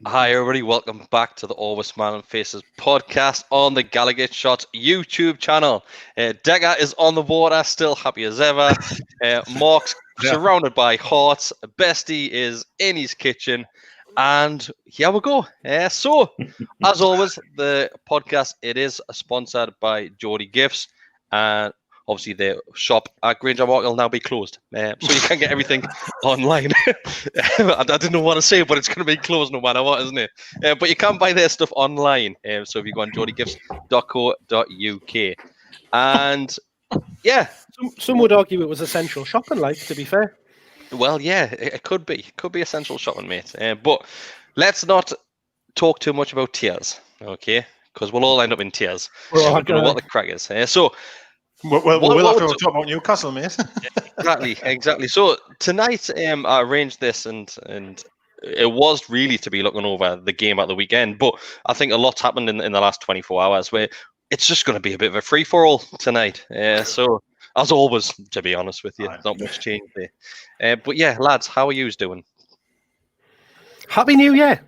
Hi everybody, welcome back to the Always Smiling Faces podcast on the Gallowgateshots YouTube channel. Decker is on the water, still happy as ever. Mark's surrounded by hearts. Bestie is in his kitchen. And here we go. So, as always, the podcast, it is sponsored by GEORDIE Gifts. And obviously, the shop at Granger Market will now be closed. So you can get everything online. I didn't know what to say, but it's going to be closed no matter what, isn't it? But you can buy their stuff online. So if you go on geordiegifts.co.uk. And yeah. Some would argue it was essential shopping, like, to be fair. Well, yeah, it could be. It could be essential shopping, mate. But let's not talk too much about tears, okay? Because we'll all end up in tears. Well, I don't know what the crack is. So... We'll have to talk about Newcastle, mate. Exactly. So tonight, I arranged this, and it was really to be looking over the game at the weekend. But I think a lot's happened in the last 24 hours, where it's just going to be a bit of a free for all tonight. So as always, to be honest with you, not much change there. But yeah, lads, how are you doing? Happy New Year!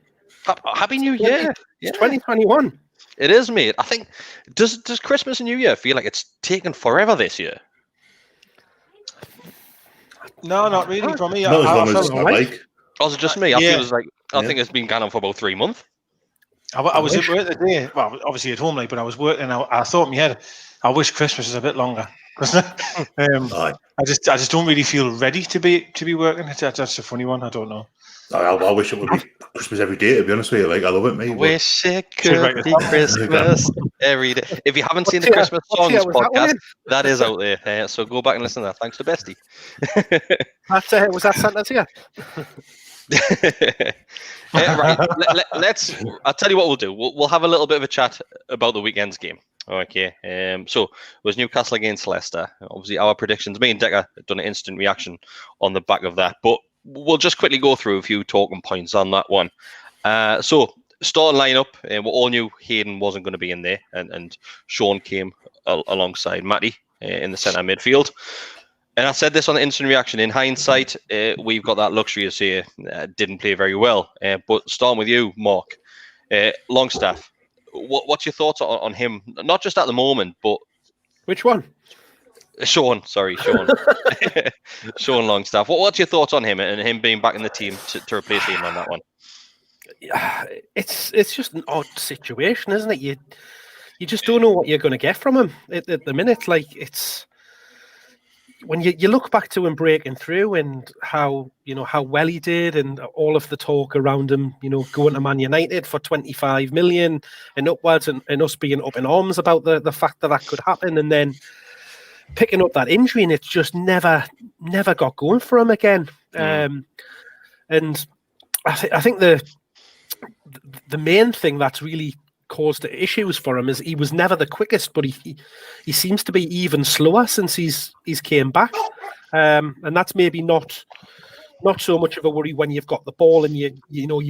Happy New Year! It's 2021. It is, mate. I think does Christmas and New Year feel like it's taken forever this year? No, not really for me. Not as long as I like. Or is it just me? I feel it's like I think it's been going on for about 3 months. I was at work today. Well, obviously at home, like, but I was working. I thought in my head, I wish Christmas was a bit longer. I just don't really feel ready to be working. That's a funny one. I don't know. I wish it would be Christmas every day, to be honest with you. Like, I love it, mate. Wish it could be Christmas every day. If you haven't seen the Christmas Songs podcast, that is out there. So go back and listen to that. Thanks to Bestie. Was that sent to you? Right. I'll tell you what we'll do. We'll have a little bit of a chat about the weekend's game. Okay. So it was Newcastle against Leicester. Obviously, our predictions. Me and Decker have done an instant reaction on the back of that, but we'll just quickly go through a few talking points on that one. So, starting lineup, we all knew Hayden wasn't going to be in there, and Sean came alongside Matty in the centre midfield. And I said this on the instant reaction. In hindsight, we've got that luxury of say didn't play very well. But starting with you, Mark, Longstaff, what's your thoughts on him? Not just at the moment, but which one? Sean. Sean Longstaff. What's your thoughts on him and him being back in the team to replace him on that one? It's just an odd situation, isn't it? You just don't know what you're going to get from him at the minute. Like, it's when you look back to him breaking through and how well he did, and all of the talk around him, going to Man United for 25 million and upwards, and us being up in arms about the fact that could happen, and then picking up that injury, and it's just never got going for him again. And I think the main thing that's really caused issues for him is he was never the quickest, but he seems to be even slower since he's came back. And that's maybe not so much of a worry when you've got the ball and you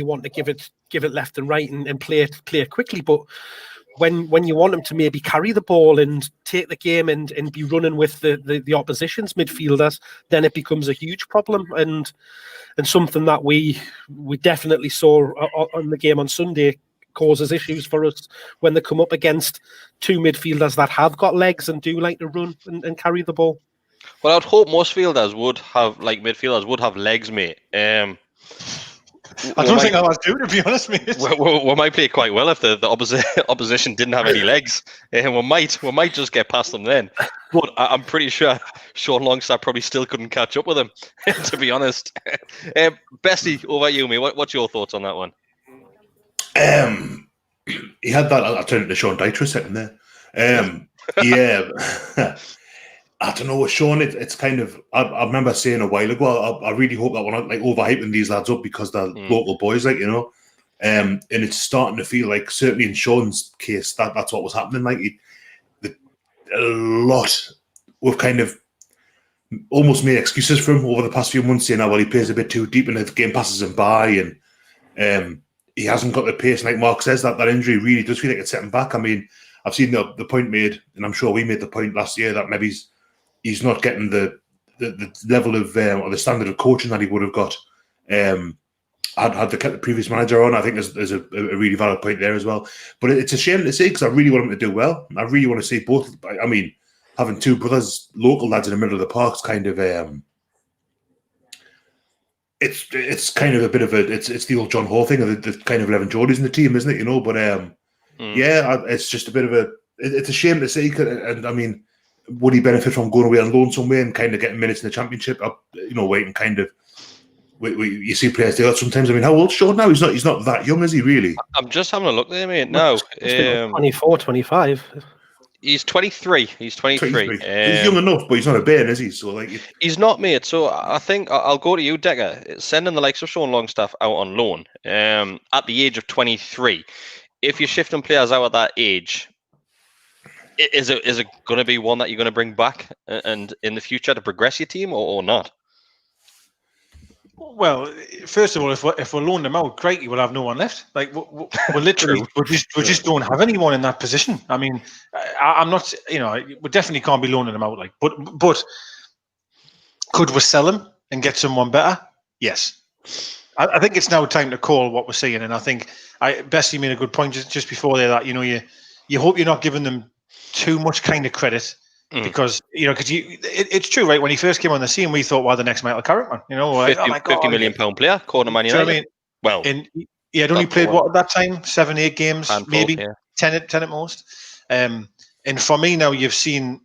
want to give it left and right and play it quickly, but when you want him to maybe carry the ball and take the game and be running with the opposition's midfielders, then it becomes a huge problem, and something that we definitely saw on the game on Sunday causes issues for us when they come up against two midfielders that have got legs and do like to run and carry the ball. Well, I'd hope most midfielders would have legs, mate. I don't think I was due, to be honest, mate. We might play quite well if the opposition didn't have any legs. We might just get past them then. But I'm pretty sure Sean Longstaff probably still couldn't catch up with him, to be honest. Bestie, over at you, mate. What's your thoughts on that one? He had that. I'll turn it to Sean Dyche for a second there. Yeah. I don't know, Sean, it's kind of, I remember saying a while ago, I really hope that we're not like overhyping these lads up because they're local boys, like, and it's starting to feel like, certainly in Sean's case, that's what was happening. Like, a lot, we've kind of almost made excuses for him over the past few months, saying, well, he plays a bit too deep and the game passes him by, and he hasn't got the pace. And like Mark says, that injury really does feel like it's setting back. I mean, I've seen the point made, and I'm sure we made the point last year that maybe he's not getting the level of or the standard of coaching that he would have got had the previous manager on. I think there's a really valid point there as well. But it's a shame to see because I really want him to do well. I really want to see both. I mean, having two brothers, local lads in the middle of the park, is kind of it's kind of a bit of it's the old John Hall thing of the kind of 11 Geordies in the team, isn't it? You know, but it's just a bit of it's a shame to see. And I mean, would he benefit from going away on loan somewhere and kind of getting minutes in the Championship? Waiting kind of. You see players do that sometimes. I mean, how old's Sean now? He's not that young, is he really? I'm just having a look there, mate. No, 24, 25. He's 23. He's 23. He's young enough, but he's not a bairn, is he? So he's not, mate. So I think I'll go to you, Decker. Sending the likes of Sean Longstaff out on loan at the age of 23. If you're shifting players out at that age, is it going to be one that you're going to bring back and in the future to progress your team or not? Well, first of all, if we're loaning them out, great, we'll have no one left. Like we're literally, we just don't have anyone in that position. I mean, I'm not, we definitely can't be loaning them out. Like, but could we sell them and get someone better? Yes. I think it's now time to call what we're seeing, and I think Bessie made a good point just before there that you hope you're not giving them too much kind of credit. Because it's true, right? When he first came on the scene, we thought, well, the next Michael Carrick man, 50 million pound player, corner Man United. I mean? Well, he had only played what at that time, 7-8 games, maybe 10 at most. And for me now, you've seen.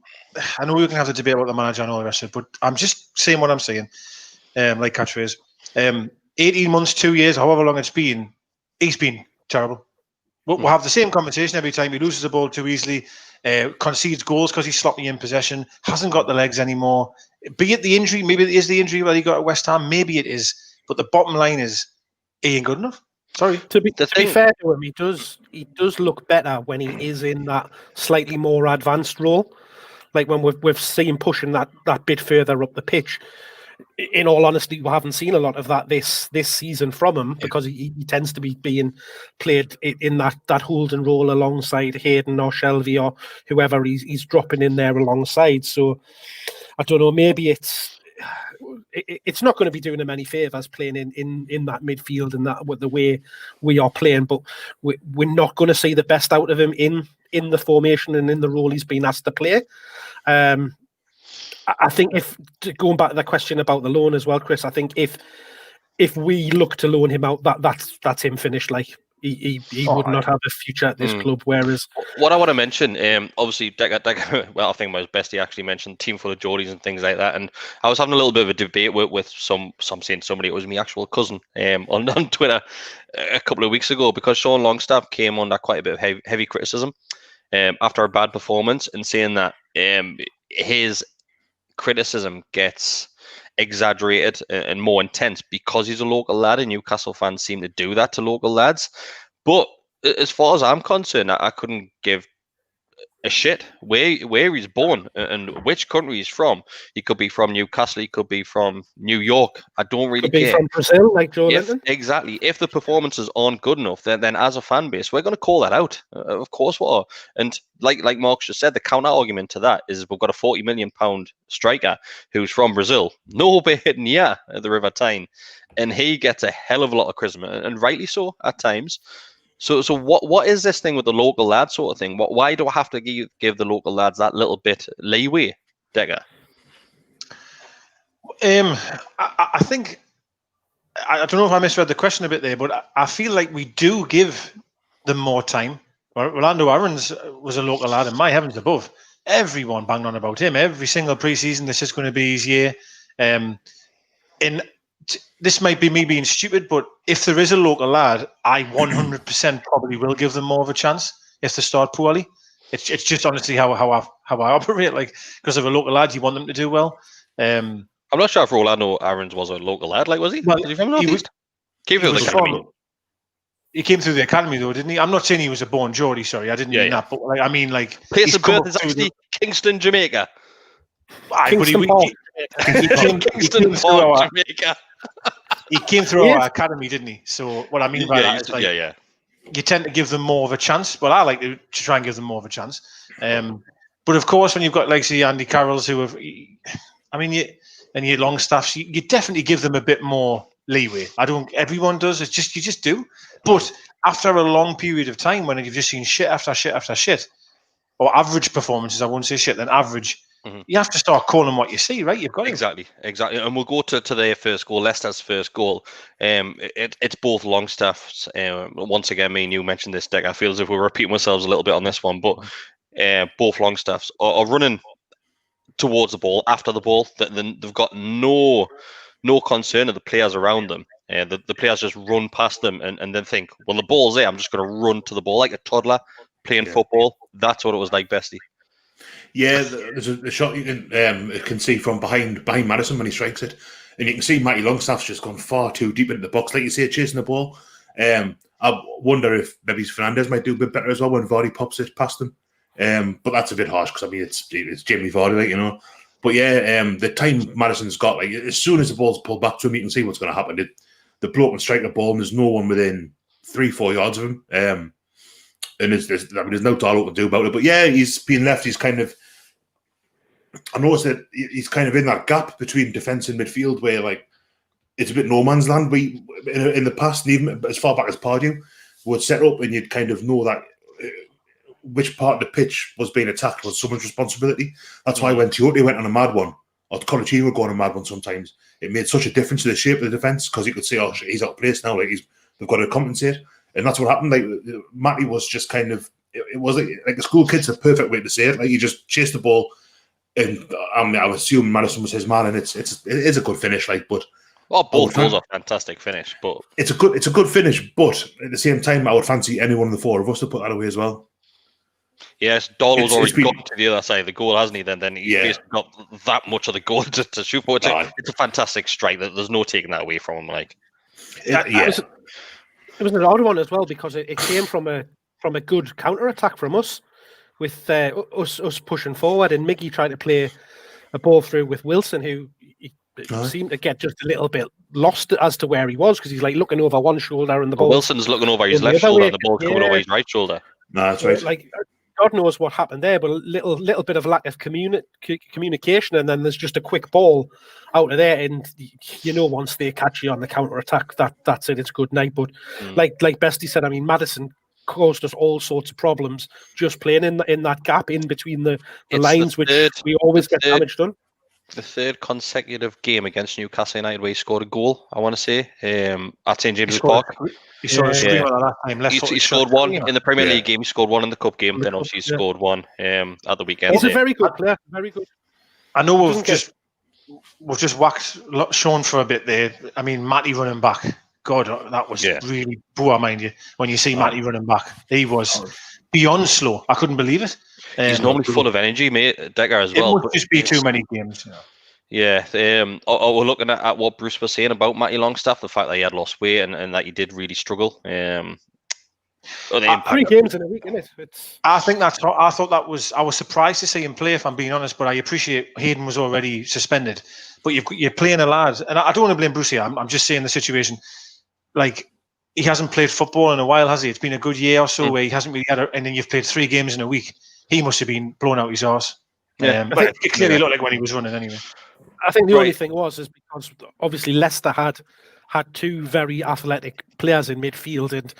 I know we're going to have to debate about the manager and all the rest of it, but I'm just saying what I'm saying. Like catchphrase, 18 months, 2 years, however long it's been, he's been terrible. We'll have the same conversation every time. He loses the ball too easily. Concedes goals because he's sloppy in possession, hasn't got the legs anymore. Be it the injury, maybe it is the injury that he got at West Ham, maybe it is. But the bottom line is, he ain't good enough. Sorry. To be fair to him, he does look better when he is in that slightly more advanced role. Like when we've seen him pushing that bit further up the pitch. In all honesty, we haven't seen a lot of that this season from him because he tends to be being played in that holding role alongside Hayden or Shelby or whoever he's dropping in there alongside. So I don't know, maybe it's not going to be doing him any favours playing in that midfield and that with the way we are playing, but we're not going to see the best out of him in the formation and in the role he's been asked to play. I think going back to the question about the loan as well, Chris, I think if we look to loan him out, that's him finished. Like he would not have a future at this club. Whereas what I want to mention, obviously, Decker, well, I think my bestie actually mentioned team full of Geordies and things like that. And I was having a little bit of a debate with some saying somebody, it was my actual cousin on Twitter a couple of weeks ago, because Sean Longstaff came under quite a bit of heavy criticism after a bad performance, and saying that his criticism gets exaggerated and more intense because he's a local lad, and Newcastle fans seem to do that to local lads. But as far as I'm concerned, I couldn't give a shit where he's born and which country he's from. He could be from Newcastle, he could be from New York. I don't really care. From Brazil, like Joe Linton. Exactly. If the performances aren't good enough, then as a fan base, we're going to call that out. Of course we are. And like Mark just said, the counter argument to that is we've got a £40 million striker who's from Brazil, nowhere near the River Tyne, and he gets a hell of a lot of criticism, and rightly so at times. So what is this thing with the local lad sort of thing? Why do I have to give the local lads that little bit leeway, Decker? I think, I don't know if I misread the question a bit there, but I feel like we do give them more time. Rolando Aarons was a local lad, and my heavens above, everyone banged on about him. Every single pre-season, this is going to be his year. This might be me being stupid, but if there is a local lad, I 100% probably will give them more of a chance if they start poorly. It's just honestly how I operate. Like, because of a local lad, you want them to do well. I'm not sure if Rolando Aarons was a local lad. Like, was he? Well, was he from North East? Came through the academy. He came through the academy though, didn't he? I'm not saying he was a born Geordie. Sorry, I didn't mean that. But like, I mean, like, place of birth is actually Kingston, Jamaica. Kingston Park, Jamaica. He came through our academy, didn't he? So what I mean by that is, like, you tend to give them more of a chance. But I like to try and give them more of a chance. But of course, when you've got like say Andy Carrolls, who have, I mean, you Longstaffs, you definitely give them a bit more leeway. Everyone does. It's just, you just do. But after a long period of time when you've just seen shit after shit after shit, or average performances, I won't say shit, then average, you have to start calling what you see, right? You've got to. Exactly. And we'll go to their first goal, Leicester's first goal. It's both Longstaffs. Once again, me and you mentioned this, Dick. I feel as if we're repeating ourselves a little bit on this one, but both Longstaffs are running towards the ball, after the ball. They've got no concern of the players around them. The players just run past them and then think, well, the ball's there. I'm just going to run to the ball like a toddler playing football. That's what it was like, Bestie. Yeah, there's a shot you can see from behind Maddison when he strikes it, and you can see Matty Longstaff's just gone far too deep into the box, like you say, chasing the ball. I wonder if maybe Fernandez might do a bit better as well when Vardy pops it past him. But that's a bit harsh because I mean it's Jamie Vardy, like, you know. But yeah, the time Maddison's got, like, as soon as the ball's pulled back to him, you can see what's going to happen. The bloke can strike the ball, and there's no one within 3-4 yards of him. And there's no doubt what to do about it. But yeah, he's being left. He's kind of, I noticed that he's kind of in that gap between defence and midfield where, like, it's a bit no man's land. We in the past, and even as far back as Pardew, would set up and you'd kind of know that which part of the pitch was being attacked was someone's responsibility. That's why when Tiote went on a mad one, or Colaccini would go on a mad one sometimes, it made such a difference to the shape of the defence because you could say, oh, he's out of place now. Like, they've got to compensate. And that's what happened. Like, Matty was just kind of, it was like the school kid's a perfect way to say it. Like, he just chased the ball, and I would assume Maddison was his man, and it is a good finish. Like, but both goals are fantastic finish. But it's a good finish. But at the same time, I would fancy any one of the four of us to put that away as well. Yes, Darlow's already got to the other side of the goal, hasn't he? Then he's basically got that much of the goal to shoot for. It's a fantastic strike. There's no taking that away from him. Like, It was an odd one as well because it came from a good counter attack from us, with us pushing forward and Miggy trying to play a ball through with Wilson, who seemed to get just a little bit lost as to where he was because he's like looking over one shoulder and the ball. Wilson's looking over his left shoulder and the ball's coming over his right shoulder. No, that's right. Like, God knows what happened there, but a little bit of lack of communication, and then there's just a quick ball out of there, and you know once they catch you on the counter attack, that's it. It's good night. But like Bestie said, I mean, Maddison caused us all sorts of problems just playing in that gap in between the lines, which we always get damage done. The third consecutive game against Newcastle United where he scored a goal, I want to say, at St James's Park. He scored that time. He scored one in the Premier League game. He scored one in the Cup game. Then obviously he scored one at the weekend. He's a very good player. Very good. I know we've just whacked Sean for a bit there. I mean, Matty running back. God, that was really poor, mind you. When you see Matty running back, he was beyond slow. I couldn't believe it. He's normally full of energy, mate, Decker, as well. It must just be too many games. Yeah. We're looking at what Bruce was saying about Matty Longstaff, the fact that he had lost weight and that he did really struggle. 3 games in a week, isn't it? I was surprised to see him play, if I'm being honest, but I appreciate Hayden was already suspended. But you're playing a lad, and I don't want to blame Bruce here. I'm just saying the situation. Like, he hasn't played football in a while, has he? It's been a good year or so where he hasn't really had and then you've played 3 games in a week. He must have been blown out his arse. But it clearly looked like when he was running anyway. I think the only thing is because obviously Leicester had 2 very athletic players in midfield, and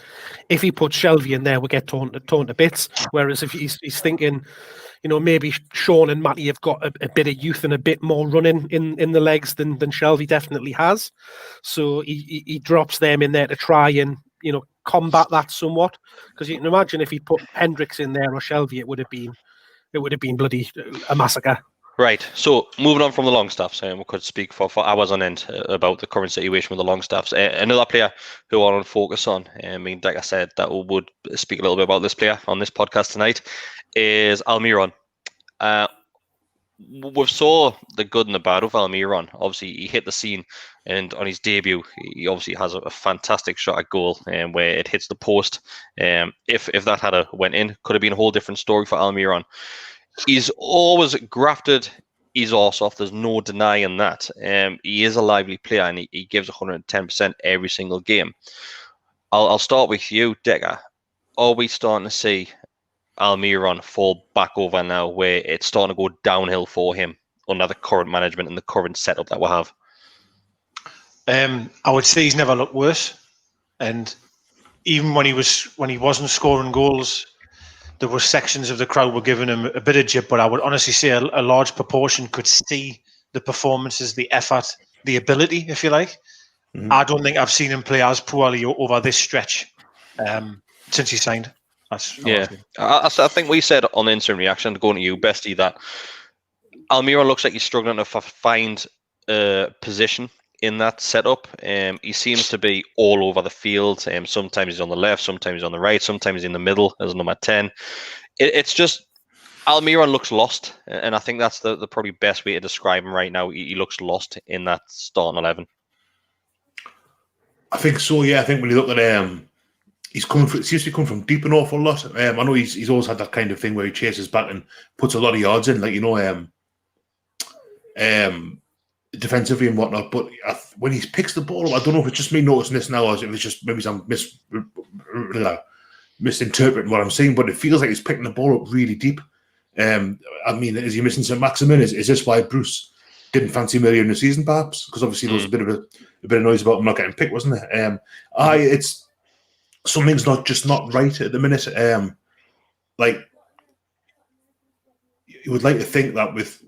if he put Shelvey in there, we get torn to bits. Whereas if he's thinking, you know, maybe Sean and Matty have got a bit of youth and a bit more running in the legs than Shelvey definitely has. So he drops them in there to try and, you know, combat that somewhat. Because you can imagine if he put Hendricks in there or Shelvey, it would have been bloody a massacre. Right, so moving on from the Longstaffs, we could speak for hours on end about the current situation with the Longstaffs. Another player who I want to focus on, like I said, that we would speak a little bit about this player on this podcast tonight, is Almiron. We've saw the good and the bad of Almiron. Obviously, he hit the scene, and on his debut, he obviously has a fantastic shot at goal, where it hits the post. If that had went in, could have been a whole different story for Almiron. He's always grafted his arse off. There's no denying that. He is a lively player, and he gives 110% every single game. I'll start with you, Decker. Are we starting to see Almiron fall back over now, where it's starting to go downhill for him under the current management and the current setup that we have? I would say he's never looked worse. And even when he wasn't scoring goals, there were sections of the crowd were giving him a bit of jip. But I would honestly say a large proportion could see the performances, the effort, the ability, if you like. Mm-hmm. I don't think I've seen him play as poorly over this stretch since he signed. I think we said on the instant reaction, going to you, Bestie, that Almiron looks like he's struggling to find position in that setup. He seems to be all over the field. Sometimes he's on the left, sometimes he's on the right, sometimes he's in the middle as number 10. It's just Almiron looks lost, and I think that's the probably best way to describe him right now. He looks lost in that starting 11. I think so. Yeah, I think when you look at he's seems to be coming from deep an awful lot. I know he's always had that kind of thing where he chases back and puts a lot of yards in, like defensively and whatnot. But when he picks the ball up, I don't know if it's just me noticing this now, or if it's just maybe I'm misinterpreting what I'm saying. But it feels like he's picking the ball up really deep. I mean, is he missing St. Maximin? Is this why Bruce didn't fancy him earlier in the season, perhaps? Because obviously there was a bit of noise about him not getting picked, wasn't there? It's something's not right at the minute. Like you would like to think that with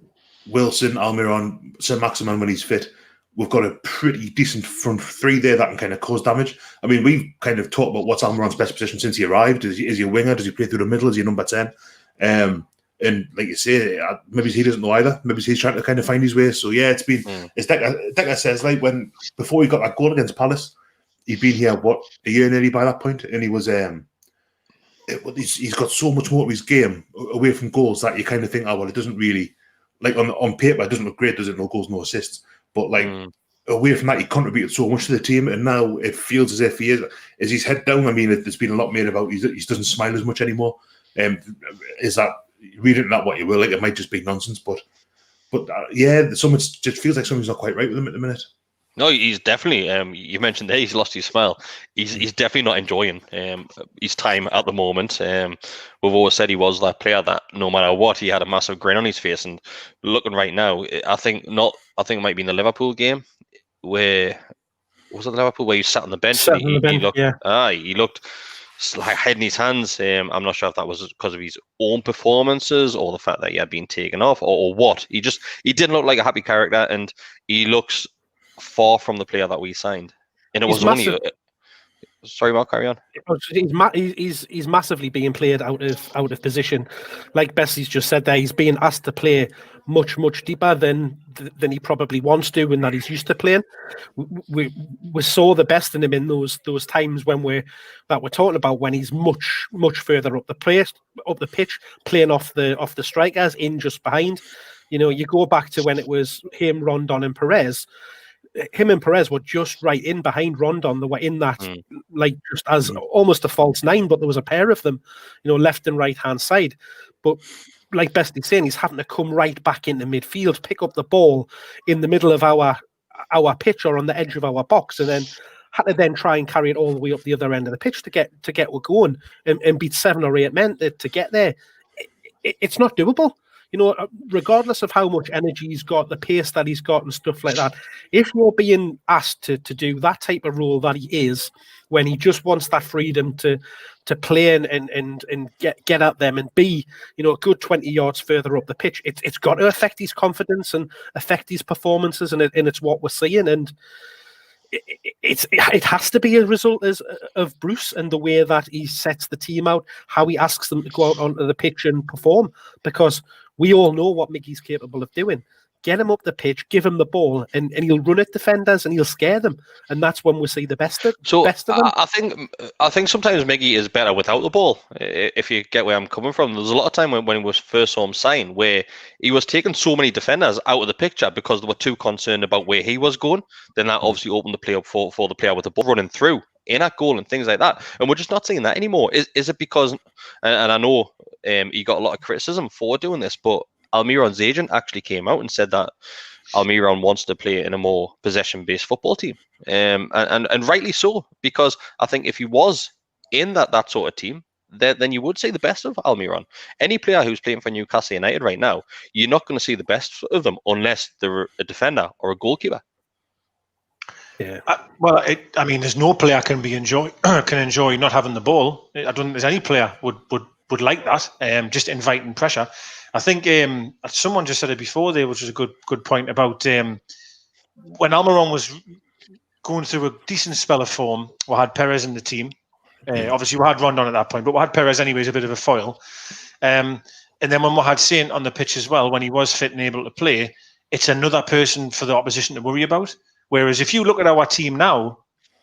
Wilson, Almiron, St. Maximin when he's fit, we've got a pretty decent front three there that can kind of cause damage. I mean, we've kind of talked about what's Almiron's best position since he arrived. Is he a winger? Does he play through the middle? Is he number 10? And like you say, maybe he doesn't know either. Maybe he's trying to kind of find his way. So yeah, it's been. As Decker says, like before he got that goal against Palace, he'd been here a year nearly by that point, and he was. He's got so much more of his game away from goals that you kind of think, oh well, it doesn't really, like on paper, it doesn't look great, does it? No goals, no assists. But like away from that, he contributed so much to the team, and now it feels as if he is his head down. I mean, there's been a lot made about he doesn't smile as much anymore. Is that? Read it not what you will, like it might just be nonsense, but yeah, just feels like something's not quite right with him at the minute. No, he's definitely. You mentioned there he's lost his smile. He's definitely not enjoying his time at the moment. We've always said he was that player that no matter what, he had a massive grin on his face. And looking right now, I think it might be in the Liverpool game where he sat on the bench. He looked like head in his hands. I'm not sure if that was because of his own performances or the fact that he had been taken off or what. He didn't look like a happy character, and he looks far from the player that we signed. And it was only. Sorry, Mark, carry on. He's massively being played out of position. Like Bessie's just said there, he's being asked to play much deeper than he probably wants to and that he's used to playing. We saw the best in him in those times when we're talking about, when he's much further up the pitch, playing off the strikers in just behind. You know, you go back to when it was him, Rondon, and Perez. Him and Perez were just right in behind Rondon. They were in that, like, just as almost a false nine, but there was a pair of them, you know, left and right hand side. But like Bestie's saying, he's having to come right back into midfield, pick up the ball in the middle of our pitch or on the edge of our box, and then had to then try and carry it all the way up the other end of the pitch to get going and beat 7 or 8 men to get there. It's not doable. You know, regardless of how much energy he's got, the pace that he's got and stuff like that, if you're being asked to do that type of role that he is, when he just wants that freedom to play and get at them and be, you know, a good 20 yards further up the pitch, it's got to affect his confidence and affect his performances, and it's what we're seeing. And it has to be a result of Bruce and the way that he sets the team out, how he asks them to go out onto the pitch and perform, because we all know what Mickey's capable of doing. Get him up the pitch, give him the ball, and he'll run at defenders and he'll scare them. And that's when we see the best of them. I think sometimes Mickey is better without the ball, if you get where I'm coming from. There's a lot of time when he was first saw him sign where he was taking so many defenders out of the picture because they were too concerned about where he was going. Then that obviously opened the play up for the player with the ball running through in at goal and things like that. And we're just not seeing that anymore. Is it because, and I know he got a lot of criticism for doing this, but Almiron's agent actually came out and said that Almiron wants to play in a more possession-based football team. And rightly so, because I think if he was in that sort of team, then you would see the best of Almiron. Any player who's playing for Newcastle United right now, you're not going to see the best of them unless they're a defender or a goalkeeper. Yeah. I mean, there's no player can enjoy not having the ball. I don't think there's any player would like that. Just inviting pressure. I think someone just said it before there, which was a good point about when Almiron was going through a decent spell of form. We had Perez in the team. Obviously, we had Rondon at that point, but we had Perez anyways, a bit of a foil. And then when we had Saint on the pitch as well, when he was fit and able to play, it's another person for the opposition to worry about. Whereas if you look at our team now,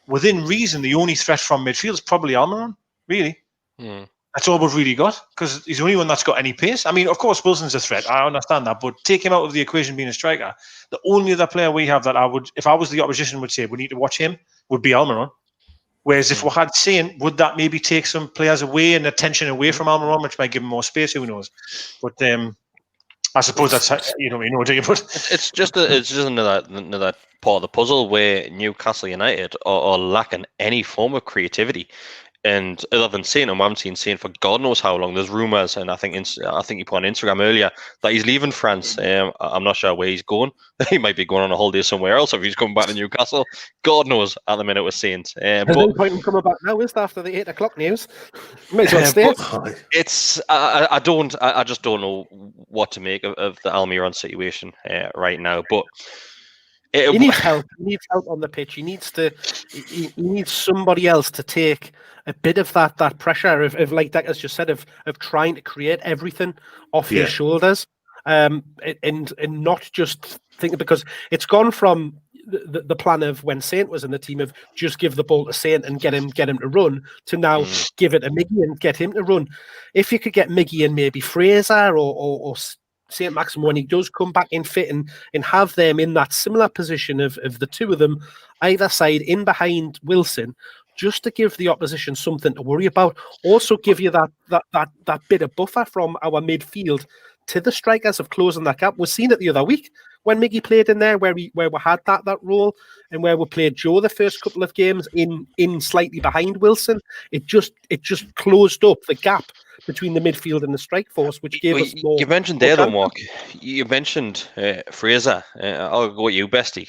within reason, the only threat from midfield is probably Almiron, really. That's all we've really got, because he's the only one that's got any pace. I mean, of course, Wilson's a threat. I understand that. But take him out of the equation being a striker, the only other player we have that I would, if I was the opposition, would say we need to watch him would be Almiron. Whereas if we had Saint, would that maybe take some players away and attention away from Almiron, which might give him more space? Who knows? But I suppose that's do you? But it's just another part of the puzzle where Newcastle United are lacking any form of creativity. And other than Saint, I haven't seen Saint for God knows how long. There's rumours, and I think you put on Instagram earlier that he's leaving France. I'm not sure where he's going. He might be going on a holiday somewhere else, or if he's coming back to Newcastle. God knows at the minute with Saint. There's no point in coming back now, is there, after the 8 o'clock news? Might as well stay. It's I just don't know what to make of the Almiron situation right now. But he needs help. He needs help on the pitch. He needs somebody else to take a bit of that pressure of like Decker's just said, of trying to create everything off his shoulders, and not just thinking, because it's gone from the plan of when Saint was in the team of just give the ball to Saint and get him to run, to now give it to Miggy and get him to run. If you could get Miggy and maybe Fraser or Saint Maxim when he does come back in fit and have them in that similar position of the two of them either side in behind Wilson, just to give the opposition something to worry about. Also give you that bit of buffer from our midfield to the strikers of closing that gap. We've seen it the other week when Miggy played in there, where we had that role, and where we played Joe the first couple of games in slightly behind Wilson. It just closed up the gap between the midfield and the strike force, which gave us more. You mentioned there, though, Mark. You mentioned Fraser. I'll go with you, Bestie.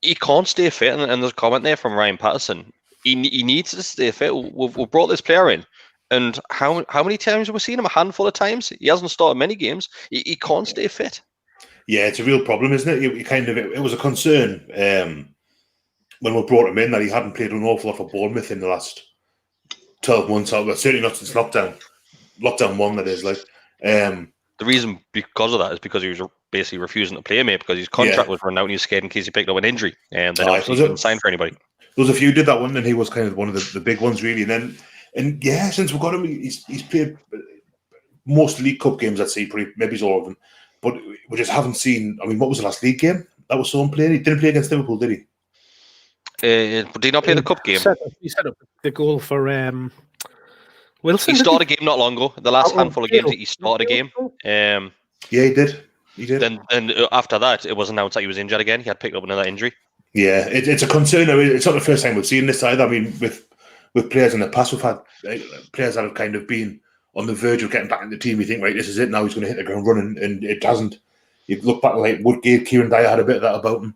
He can't stay fit, and there's a comment there from Ryan Patterson. He needs to stay fit. We've brought this player in, and how many times have we seen him? A handful of times. He hasn't started many games. He can't stay fit. Yeah, it's a real problem, isn't it? It was a concern when we brought him in that he hadn't played an awful lot for Bournemouth in the last 12 months. Certainly not since lockdown. Lockdown 1, that is. The reason because of that is because he was basically refusing to play, mate, because his contract was run out and he was scared in case he picked up an injury, and then he didn't sign for anybody. There was a few who did that one, and he was kind of one of the big ones, really. And since we got him, he's played most League Cup games, I'd say, maybe all of them. But we just haven't seen. I mean, what was the last league game that was someone playing? He didn't play against Liverpool, did he? Did he not play the cup game? He set up the goal for Wilson. He started a game not long ago. The last handful of games, he started a game. Yeah, he did. Then after that, it was announced that he was injured again. He had picked up another injury. Yeah, it's a concern. I mean, it's not the first time we've seen this either. I mean, with players in the past, we've had players that have kind of been on the verge of getting back in the team. You think, right, this is it now. He's going to hit the ground running, and it hasn't. You look back like Woodgate, Kieran Dyer had a bit of that about him.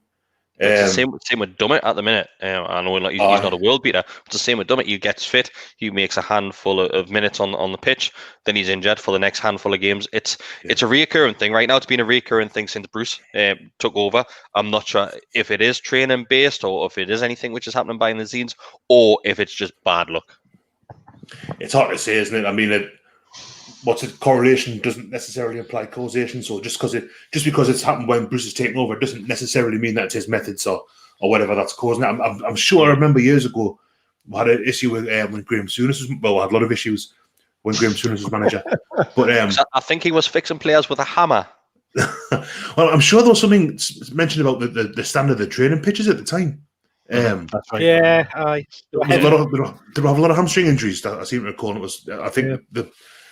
It's the same with Dummett at the minute. I know he's not a world beater. It's the same with Dummett. He gets fit. He makes a handful of minutes on the pitch. Then he's injured for the next handful of games. It's a recurring thing. Right now, it's been a recurring thing since Bruce took over. I'm not sure if it is training based or if it is anything which is happening behind the scenes or if it's just bad luck. It's hard to say, isn't it? I mean, correlation doesn't necessarily imply causation. So just because it's happened when Bruce is taking over doesn't necessarily mean that it's his methods or whatever that's causing it. I'm sure I remember years ago we had an issue with when Graham Souness was, we had a lot of issues when Graham Souness was manager. But I think he was fixing players with a hammer. Well, I'm sure there was something mentioned about the standard of the training pitches at the time. That's right. Yeah, there were a lot of hamstring injuries that I seem to recall. It was, I think,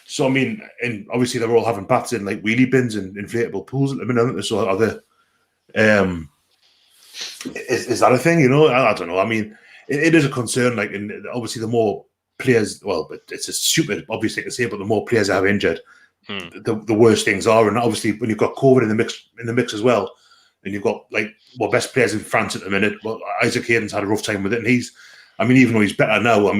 So I mean, and obviously they're all having baths in like wheelie bins and inflatable pools at the minute. So are they? Is that a thing? You know, I don't know. I mean, it is a concern. Like, and obviously the more players, well, it's a stupid, obvious thing to say, but the more players that have injured, the worse things are. And obviously, when you've got COVID in the mix as well, and you've got like best players in France at the minute. But Isaac Hayden's had a rough time with it, and even though he's better now,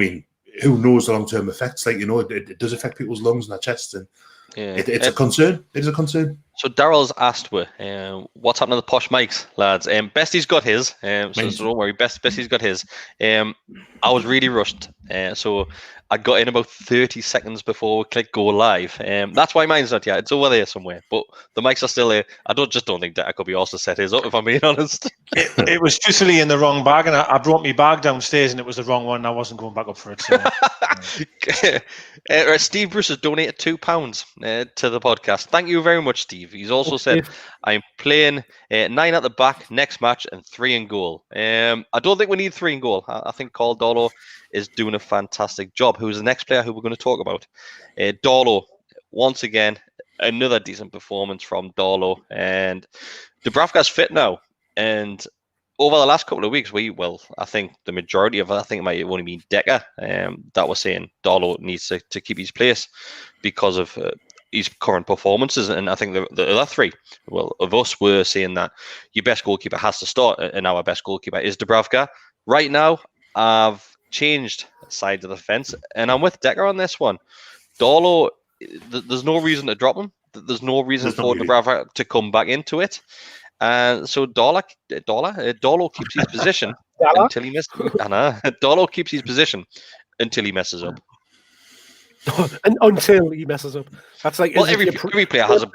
who knows the long-term effects? It does affect people's lungs and their chests, and it's a concern. It is a concern. So Daryl's asked what's happening to the posh mics, lads? Besty's got his, so don't worry, Besty's got his. I was really rushed, so I got in about 30 seconds before we click go live. That's why mine's not yet. It's over there somewhere, but the mics are still there. I don't think that I could be also set his up, if I'm being honest. It was truthfully in the wrong bag, and I brought my bag downstairs, and it was the wrong one. And I wasn't going back up for it. So. Steve Bruce has donated £2 to the podcast. Thank you very much, Steve. He's also said, I'm playing 9 at the back next match and 3 in goal. I don't think we need 3 in goal. I think Carl Darlow is doing a fantastic job. Who's the next player who we're going to talk about? Darlow, once again, another decent performance from Darlow. And Dubravka's fit now. And over the last couple of weeks, I think the majority of it, it might have only been Decker that was saying Darlow needs to keep his place because of his current performances. And I think the other 3 of us were saying that your best goalkeeper has to start, and our best goalkeeper is Dubravka. Right now, I've changed sides of the fence, and I'm with Decker on this one. Darlow, there's no reason to drop him. There's no reason for Dubravka to come back into it. And so Darlow keeps his position until he messes up. Darlow keeps his position until he messes up. And until he messes up, that's like every player has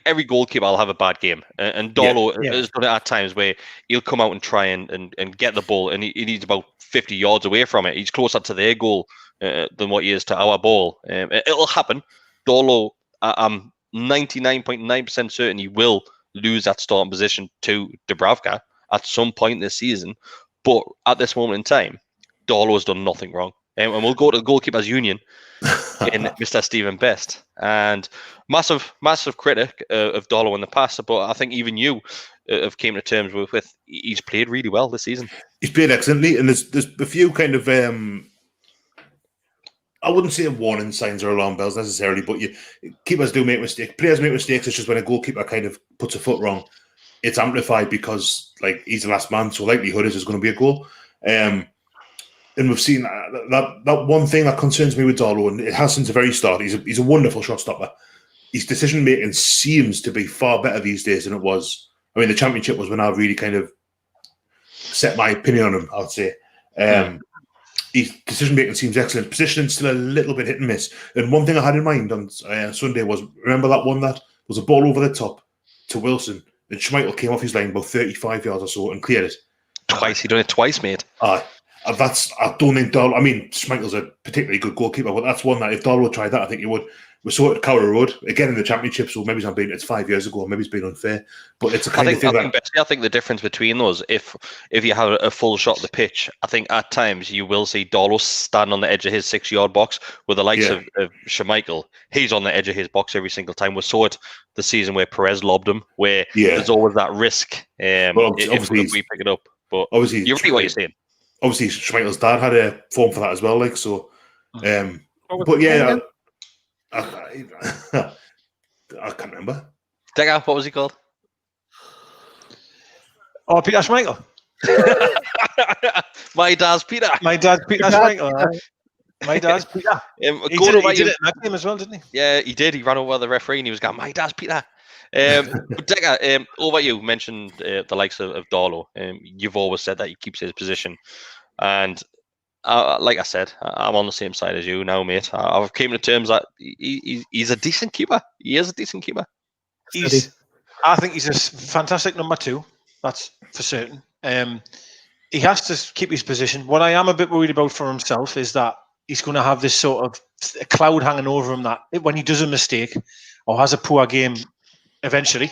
every goalkeeper will have a bad game, and Darlow has done it at times where he'll come out and try and get the ball, and he needs about 50 yards away from it. He's closer to their goal than what he is to our ball. It'll happen. Darlow, I'm 99.9% certain he will lose that starting position to Dubravka at some point this season, but at this moment in time, Darlow has done nothing wrong. And we'll go to the goalkeepers union in Mr. Stephen Best, and massive critic of Darlow in the past, but I think even you have came to terms with he's played really well this season. He's played excellently, and there's a few kind of I wouldn't say warning signs or alarm bells necessarily, but keepers do make mistakes. Players make mistakes. It's just when a goalkeeper kind of puts a foot wrong, it's amplified because he's the last man, so likelihood is there's going to be a goal. And we've seen that one thing that concerns me with Darlow, and it has since the very start. He's a wonderful shot stopper. His decision making seems to be far better these days than it was. The Championship was when I really kind of set my opinion on him, I would say. His decision making seems excellent. Positioning still a little bit hit and miss. And one thing I had in mind on Sunday was, remember that one that was a ball over the top to Wilson, and Schmeichel came off his line about 35 yards or so and cleared it. Twice. He done it twice, mate. I don't think Darlow. Schmeichel's a particularly good goalkeeper, but that's one that if Darlow tried that, I think he would. We saw it at Cowra Road again in the Championship, so maybe it's 5 years ago, maybe it's been unfair, but it's a kind of thing. I think the difference between those, if you have a full shot of the pitch, I think at times you will see Darlow stand on the edge of his 6-yard box with the likes of Schmeichel. He's on the edge of his box every single time. We saw it the season where Perez lobbed him, where there's always that risk if we pick it up. But obviously, you're right what you're saying. Obviously, Schmeichel's dad had a form for that as well, but yeah. I can't remember. Digger, what was he called? Oh, Peter Schmeichel. My dad's Peter. My dad's Peter Schmeichel. My dad's Peter. He did it in that game as well, didn't he? Yeah, he did. He ran over the referee and he was going, my dad's Peter. Digger, over you mentioned the likes of Darlow. You've always said that he keeps his position. And like I said, I'm on the same side as you now, mate. I've came to terms that he's a decent keeper. He is a decent keeper. I think he's a fantastic number 2. That's for certain. He has to keep his position. What I am a bit worried about for himself is that he's going to have this sort of cloud hanging over him that when he does a mistake or has a poor game eventually,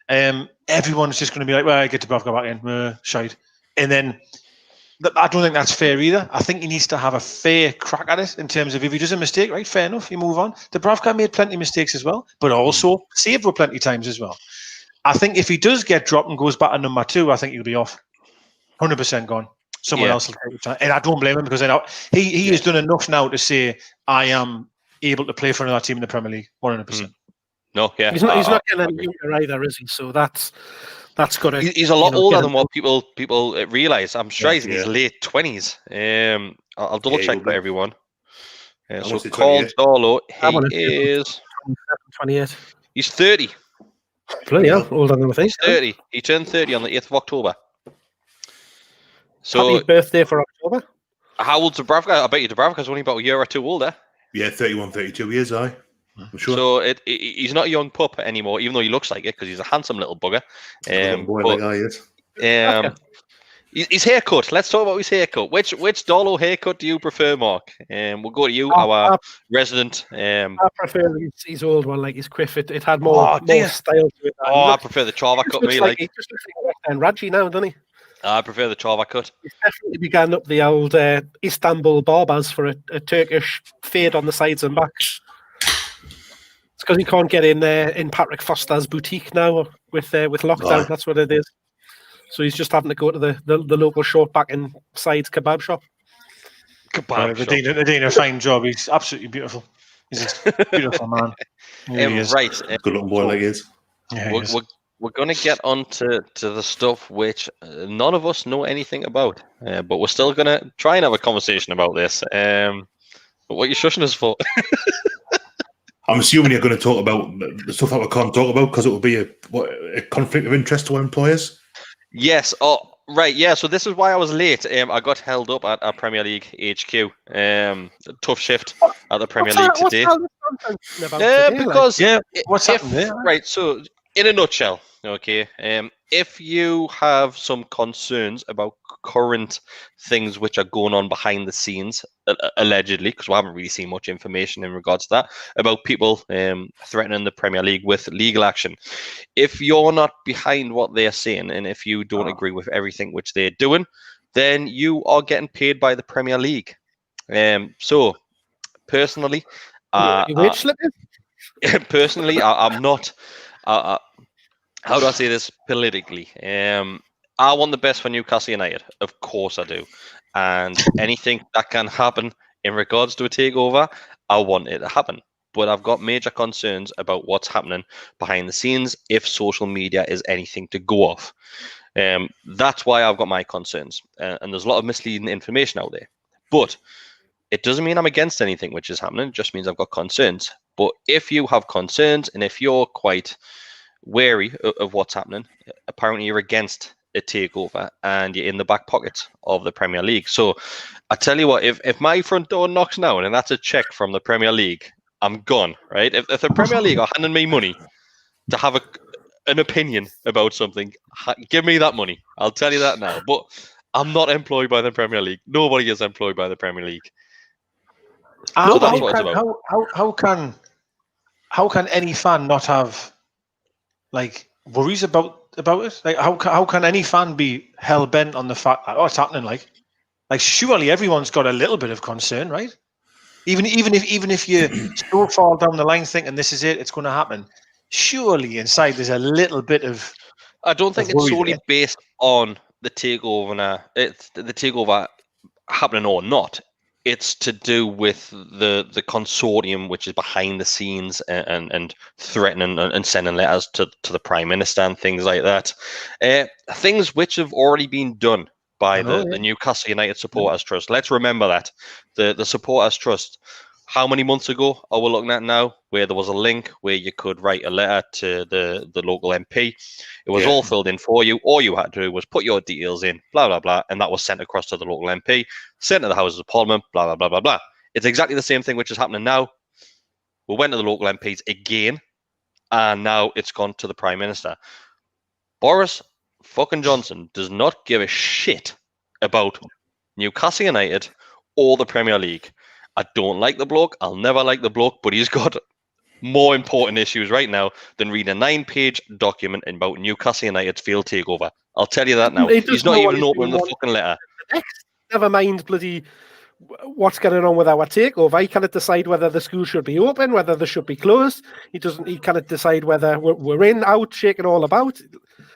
everyone's just going to be like, well, I get to go back in, shite. And then I don't think that's fair either. I think he needs to have a fair crack at it in terms of if he does a mistake, right, fair enough, you move on. Dubravka made plenty of mistakes as well, but also saved for plenty of times as well. I think if he does get dropped and goes back to number 2, I think he'll be off. 100% gone. Someone else will take it. And I don't blame him because he has done enough now to say, I am able to play for another team in the Premier League, 100%. No, yeah. He's not getting any younger either, is he? So that's That's got to. He's a lot older than what people realise. I'm sure he's in his late 20s. I'll double check for everyone. So Carl Darlow, he is 28. He's 30. Bloody hell, older than I think. He's 30. He turned 30 on the 8th of October. So happy birthday for October. How old's Dubravka? I bet you Dubravka's only about a year or two older. Yeah, 31, 32 years, I'm sure. So he's not a young pup anymore, even though he looks like it, because he's a handsome little bugger. His haircut. Let's talk about his haircut. Which Darlow haircut do you prefer, Mark? We'll go to you, our resident. I prefer his old one, like his quiff. It had more style to it. I prefer the Chava cut. He just looks like a West Raji now, doesn't he? I prefer the Chava cut. He's definitely began up the old Istanbul barbers for a Turkish fade on the sides and backs. It's because he can't get in Patrick Foster's boutique now with lockdown. That's what it is. So he's just having to go to the local short back and sides kebab shop. They're doing a fine job. He's absolutely beautiful. He's a beautiful man. Right. Good looking boy like he is. Yeah, we're going to get on to the stuff which none of us know anything about. But we're still going to try and have a conversation about this. But what are you shushing us for? I'm assuming you're going to talk about the stuff that we can't talk about because it will be a conflict of interest to our employers. Yes. Oh, right. Yeah. So this is why I was late. I got held up at Premier League HQ. Tough shift at the Premier League today. What's happened there? Right. So in a nutshell, okay. If you have some concerns about current things which are going on behind the scenes, allegedly, because we haven't really seen much information in regards to that, about people threatening the Premier League with legal action. If you're not behind what they're saying, and if you don't agree with everything which they're doing, then you are getting paid by the Premier League. So, personally, I'm not... how do I say this politically? I want the best for Newcastle United. Of course I do. And anything that can happen in regards to a takeover, I want it to happen. But I've got major concerns about what's happening behind the scenes if social media is anything to go off. That's why I've got my concerns. And there's a lot of misleading information out there. But it doesn't mean I'm against anything which is happening. It just means I've got concerns. But if you have concerns and if you're quite wary of what's happening, apparently you're against a takeover and you're in the back pocket of the Premier League. So I tell you what, if my front door knocks now and that's a check from the Premier League, I'm gone, right? If the Premier League are handing me money to have an opinion about something, give me that money. I'll tell you that now. But I'm not employed by the Premier League. Nobody is employed by the Premier League. So that's what it's about. How can any fan not have worries about it? Like how can any fan be hell bent on the fact that it's happening? Like surely everyone's got a little bit of concern, right? Even if you still fall down the line thinking this is it, it's going to happen. Surely inside there's a little bit of. I don't think it's solely based on the takeover. It's the takeover happening or not. It's to do with the consortium which is behind the scenes and threatening and sending letters to the Prime Minister and things like that. Things which have already been done by the Newcastle United Supporters Trust. Let's remember that. The Supporters Trust, how many months ago are we looking at now, where there was a link where you could write a letter to the local MP. It was all filled in for you. All you had to do was put your details in, blah, blah, blah, and that was sent across to the local MP, sent to the Houses of Parliament, blah, blah, blah, blah, blah. It's exactly the same thing which is happening now. We went to the local MPs again, and now it's gone to the Prime Minister. Boris fucking Johnson does not give a shit about Newcastle United or the Premier League. I don't like the bloke. I'll never like the bloke, but he's got more important issues right now than reading a 9-page document about Newcastle United's field takeover. I'll tell you that now. He's not even opening the fucking letter. Never mind bloody what's going on with our takeover. He cannot decide whether the school should be open, whether they should be closed. He cannot decide whether we're in, out, shaking all about.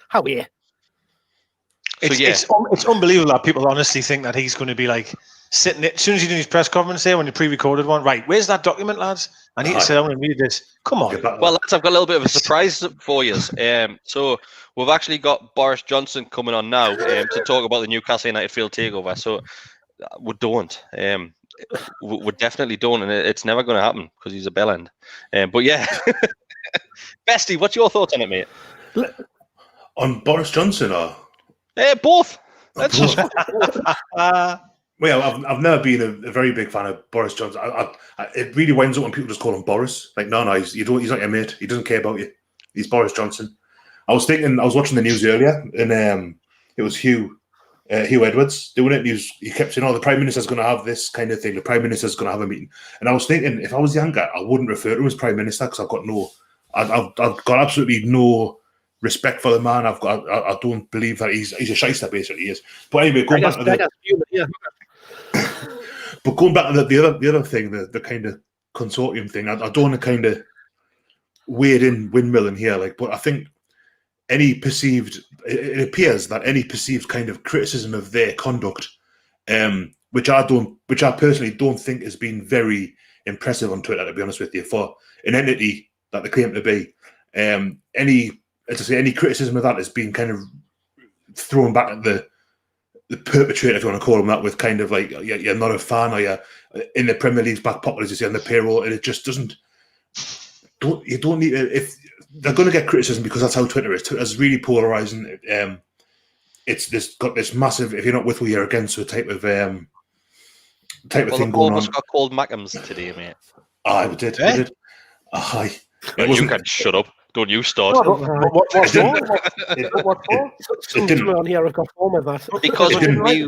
How are you? It's unbelievable that people honestly think that he's going to be like sitting as soon as he did his press conference there when he pre-recorded one. Right, where's that document, lads? I need to sit down and read this. Come on. Well, lads, I've got a little bit of a surprise for you. So we've actually got Boris Johnson coming on now to talk about the Newcastle United field takeover. So we don't. We definitely don't, and it's never going to happen because he's a bellend. But yeah, Bestie, what's your thoughts on it, mate? On Boris Johnson, or both. That's just. Well, I've never been a very big fan of Boris Johnson. It really winds up when people just call him Boris. Like, no, he's not your mate. He doesn't care about you. He's Boris Johnson. I was watching the news earlier, and it was Hugh Edwards doing it. He kept saying, "Oh, the Prime Minister's going to have this kind of thing. The Prime Minister's going to have a meeting." And I was thinking, if I was younger, I wouldn't refer to him as Prime Minister because I've got absolutely no respect for the man. I don't believe that he's a shyster, basically. He is. But anyway, going back to the other thing, the kind of consortium thing. I don't want to kind of wade in windmilling here, but I think it appears that any perceived kind of criticism of their conduct, which I personally don't think has been very impressive on Twitter, to be honest with you, for an entity that they claim to be, any criticism of that has been kind of thrown back at the perpetrator, if you want to call him that, with kind of like, you're not a fan, or you're in the Premier League's back pocket, as you say, on the payroll, and it just doesn't. You don't need to, if they're going to get criticism, because that's how Twitter is. Twitter's really polarizing. It's got this massive, if you're not with or you're against, so type of thing going on. Got called Mackems today, mate. We did. Aye. You can shut up. Don't you start. What for? Someone on here have got form of that. Because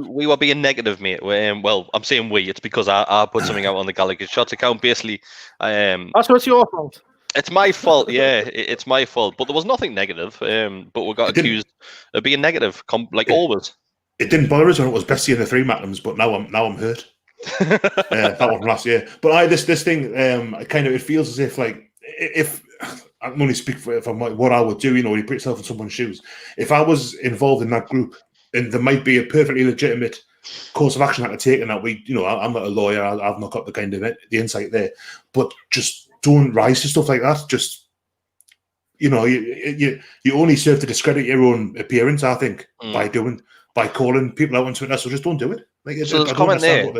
we were being negative, mate. Well, I'm saying we. It's because I put something out on the Gallowgateshots account. Basically, that's what's your fault. It's my fault. Yeah, it's my fault. But there was nothing negative. But we got accused of being negative, like always. It didn't bother us when it was Bessie and the three Mackems, but now I'm hurt. That one from last year. But this thing, it feels as if, like, if I can only speak from what I would do, you put yourself in someone's shoes. If I was involved in that group, and there might be a perfectly legitimate course of action I could take, and that I'm not a lawyer, I've not got the kind of the insight there, but just don't rise to stuff like that. Just you only serve to discredit your own appearance, I think, by calling people out on Twitter. So just don't do it. So there's a comment there.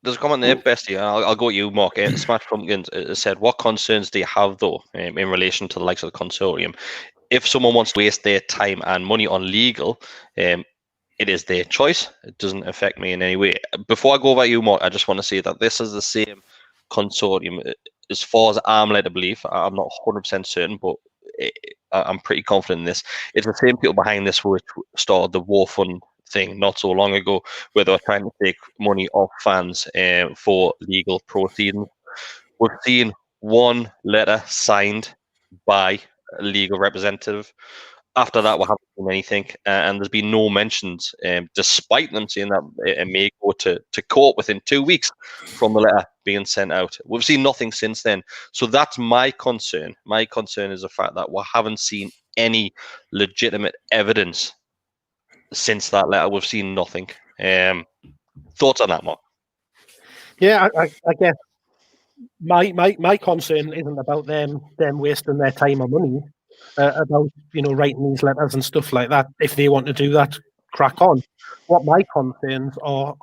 There's a comment there, Bestie. I'll go at you, Mark. Smash Pumpkins said, "What concerns do you have, though, in relation to the likes of the consortium? If someone wants to waste their time and money on legal, it is their choice. It doesn't affect me in any way." Before I go over at you, Mark, I just want to say that this is the same consortium, as far as I'm led to believe. I'm not 100% certain, but I'm pretty confident in this. It's the same people behind this which started the War Fund thing not so long ago, where they were trying to take money off fans for legal proceedings. We've seen one letter signed by a legal representative. After that, we haven't seen anything, and there's been no mentions, despite them saying that it may go to court within 2 weeks from the letter being sent out. We've seen nothing since then. So that's my concern. My concern is the fact that we haven't seen any legitimate evidence since that letter. We've seen nothing. Thoughts on that, Mark? Yeah, I guess my concern isn't about them wasting their time or money. About writing these letters and stuff like that. If they want to do that, crack on. What my concerns are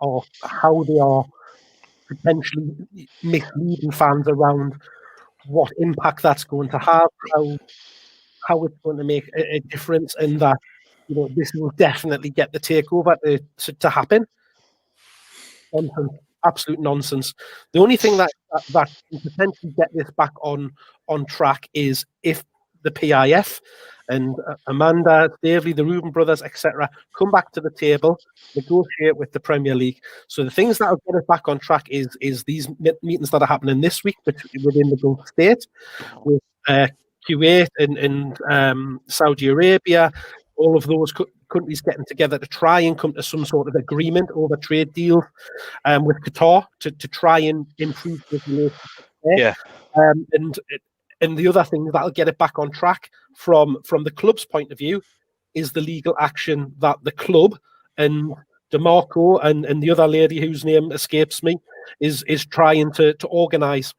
how they are potentially misleading fans around what impact that's going to have, how it's going to make a difference, and that this will definitely get the takeover to happen. Nonsense. Absolute nonsense. The only thing that can potentially get this back on track is if the PIF and Amanda, Davey, the Reuben brothers, etc., come back to the table, negotiate with the Premier League. So the things that will get us back on track is these meetings that are happening this week within the Gulf State, with Kuwait and Saudi Arabia, all of those countries getting together to try and come to some sort of agreement over trade deal with Qatar to try and improve the relationship there. Yeah. And the other thing that'll get it back on track from the club's point of view is the legal action that the club and DeMarco and the other lady whose name escapes me is trying to organise.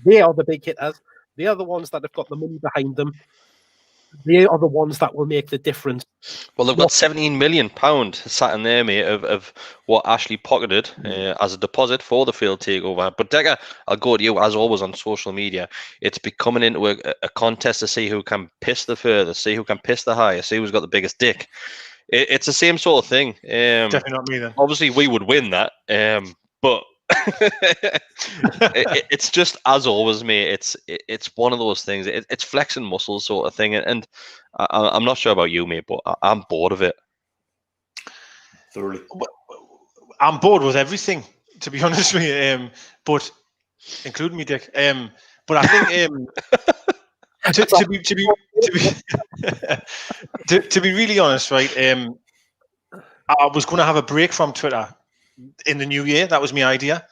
They are the big hitters. They are the ones that have got the money behind them. They are the ones that will make the difference. Well, they've got £17 million sat in there, mate, of what Ashley pocketed as a deposit for the field takeover. But Decker, I'll go to you, as always, on social media. It's becoming into a contest to see who can piss the furthest, see who can piss the highest, see who's got the biggest dick. It's the same sort of thing. Definitely not me, then. Obviously, we would win that, but it's just, as always, mate. It's one of those things. It's flexing muscles sort of thing, and I'm not sure about you, mate, but I'm bored of it. Thoroughly. I'm bored with everything, to be honest with you. But including me, Dick. But I think to be really honest, right? I was going to have a break from Twitter in the new year. That was my idea,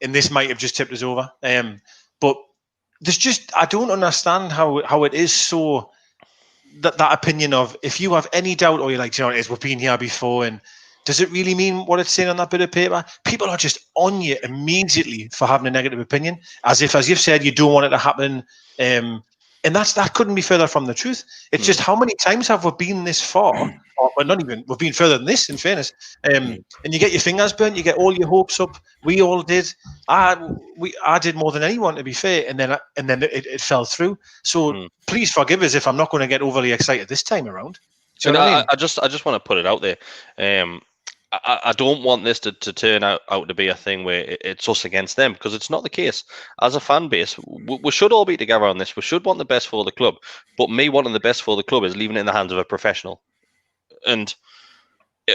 and this might have just tipped us over. But there's just, I don't understand how it is so that opinion of, if you have any doubt, or you're like, we've been here before, and does it really mean what it's saying on that bit of paper? People are just on you immediately for having a negative opinion, as you've said, you don't want it to happen. And that couldn't be further from the truth. It's just, how many times have we been this far? Or not even, we've been further than this, in fairness. And you get your fingers burnt, you get all your hopes up. We all did. I did more than anyone, to be fair. And then it fell through. So please forgive us if I'm not going to get overly excited this time around. Do you know what I mean? I just want to put it out there. I don't want this to turn out to be a thing where it's us against them, because it's not the case. As a fan base, we should all be together on this. We should want the best for the club. But me wanting the best for the club is leaving it in the hands of a professional. And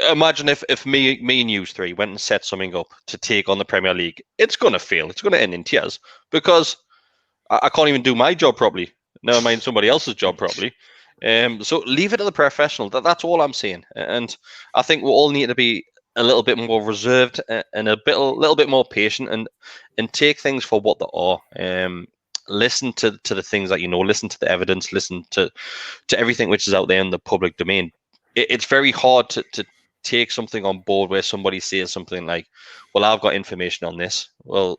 imagine if me and you three went and set something up to take on the Premier League. It's going to fail. It's going to end in tears, because I can't even do my job properly, never mind somebody else's job properly. So leave it to the professional. That's all I'm saying. And I think we all need to be a little bit more reserved and a little bit more patient, and take things for what they are. Listen to the things that you know. Listen to the evidence. Listen to everything which is out there in the public domain. It's very hard to take something on board where somebody says something like, "Well, I've got information on this." Well,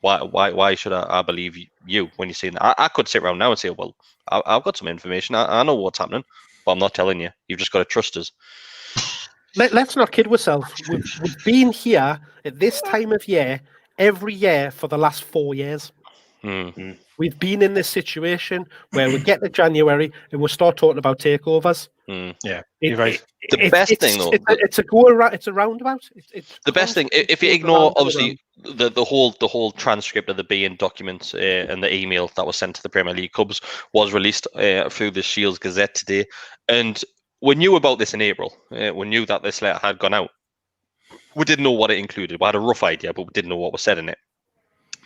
why should I believe you when you're saying that? I could sit around now and say, "Well, I've got some information. I know what's happening, but I'm not telling you. You've just got to trust us." Let's not kid ourselves. We've been here at this time of year every year for the last 4 years. Mm-hmm. We've been in this situation where we get to January and we'll start talking about takeovers. Yeah, you're right. The best thing, though, it's a roundabout. The best thing, if you ignore obviously the whole transcript of the being documents and the email that was sent to the Premier League clubs was released through the Shields Gazette today, and we knew about this in April. We knew that this letter had gone out. We didn't know what it included. We had a rough idea, but we didn't know what was said in it.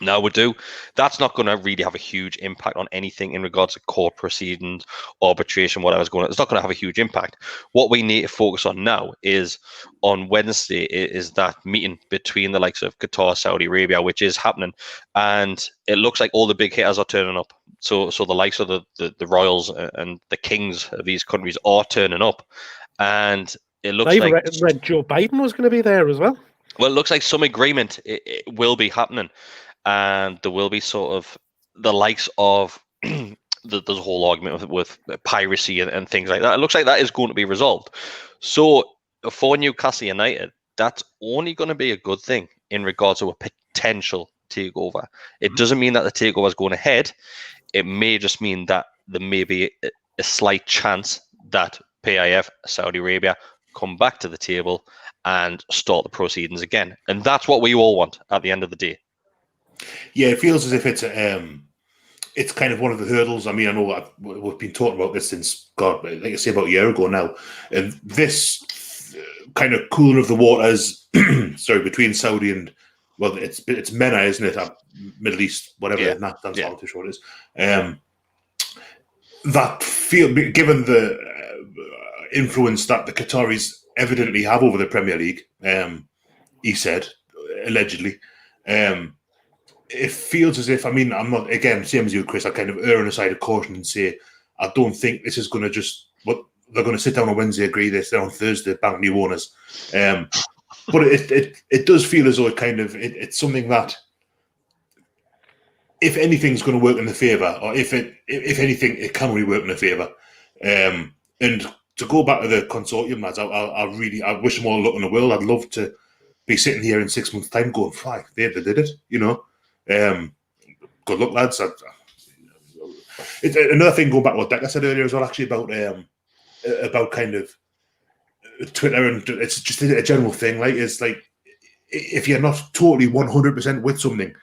Now we do. That's not going to really have a huge impact on anything in regards to court proceedings, arbitration, whatever's going on. It's not going to have a huge impact. What we need to focus on now is on Wednesday is that meeting between the likes of Qatar, Saudi Arabia, which is happening, and it looks like all the big hitters are turning up. So the likes of the royals and the kings of these countries are turning up, and it looks like read Joe Biden was going to be there as well. Well, it looks like some agreement it will be happening. And there will be sort of the likes of the whole argument with piracy and things like that. It looks like that is going to be resolved. So for Newcastle United, that's only going to be a good thing in regards to a potential takeover. It doesn't mean that the takeover is going ahead. It may just mean that there may be a slight chance that PIF, Saudi Arabia, come back to the table and start the proceedings again. And that's what we all want at the end of the day. Yeah, it feels as if it's kind of one of the hurdles. I mean, I know we've been talking about this since, God, like I say, about a year ago now. And this kind of cooling of the waters, between Saudi and, well, it's MENA, isn't it? Middle East, whatever. Yeah. That's not too sure it is. That given the influence that the Qataris evidently have over the Premier League, he said, allegedly, it feels as if, I mean, I'm not, again, same as you, Chris, I kind of err on the side of caution and say, I don't think this is going to just, but they're going to sit down on Wednesday, agree this, then on Thursday, bank new owners. But it does feel as though it's something that, if anything's going to work in the favour, or if anything, it can only work in the favour. And to go back to the consortium, lads, I wish them all luck in the world. I'd love to be sitting here in 6 months' time going, "Fuck, they did it," you know. Good luck, lads. Another thing, going back to what Decker said earlier as well, actually about kind of Twitter, and it's just a general thing. Like, it's like, if you're not totally 100% with something,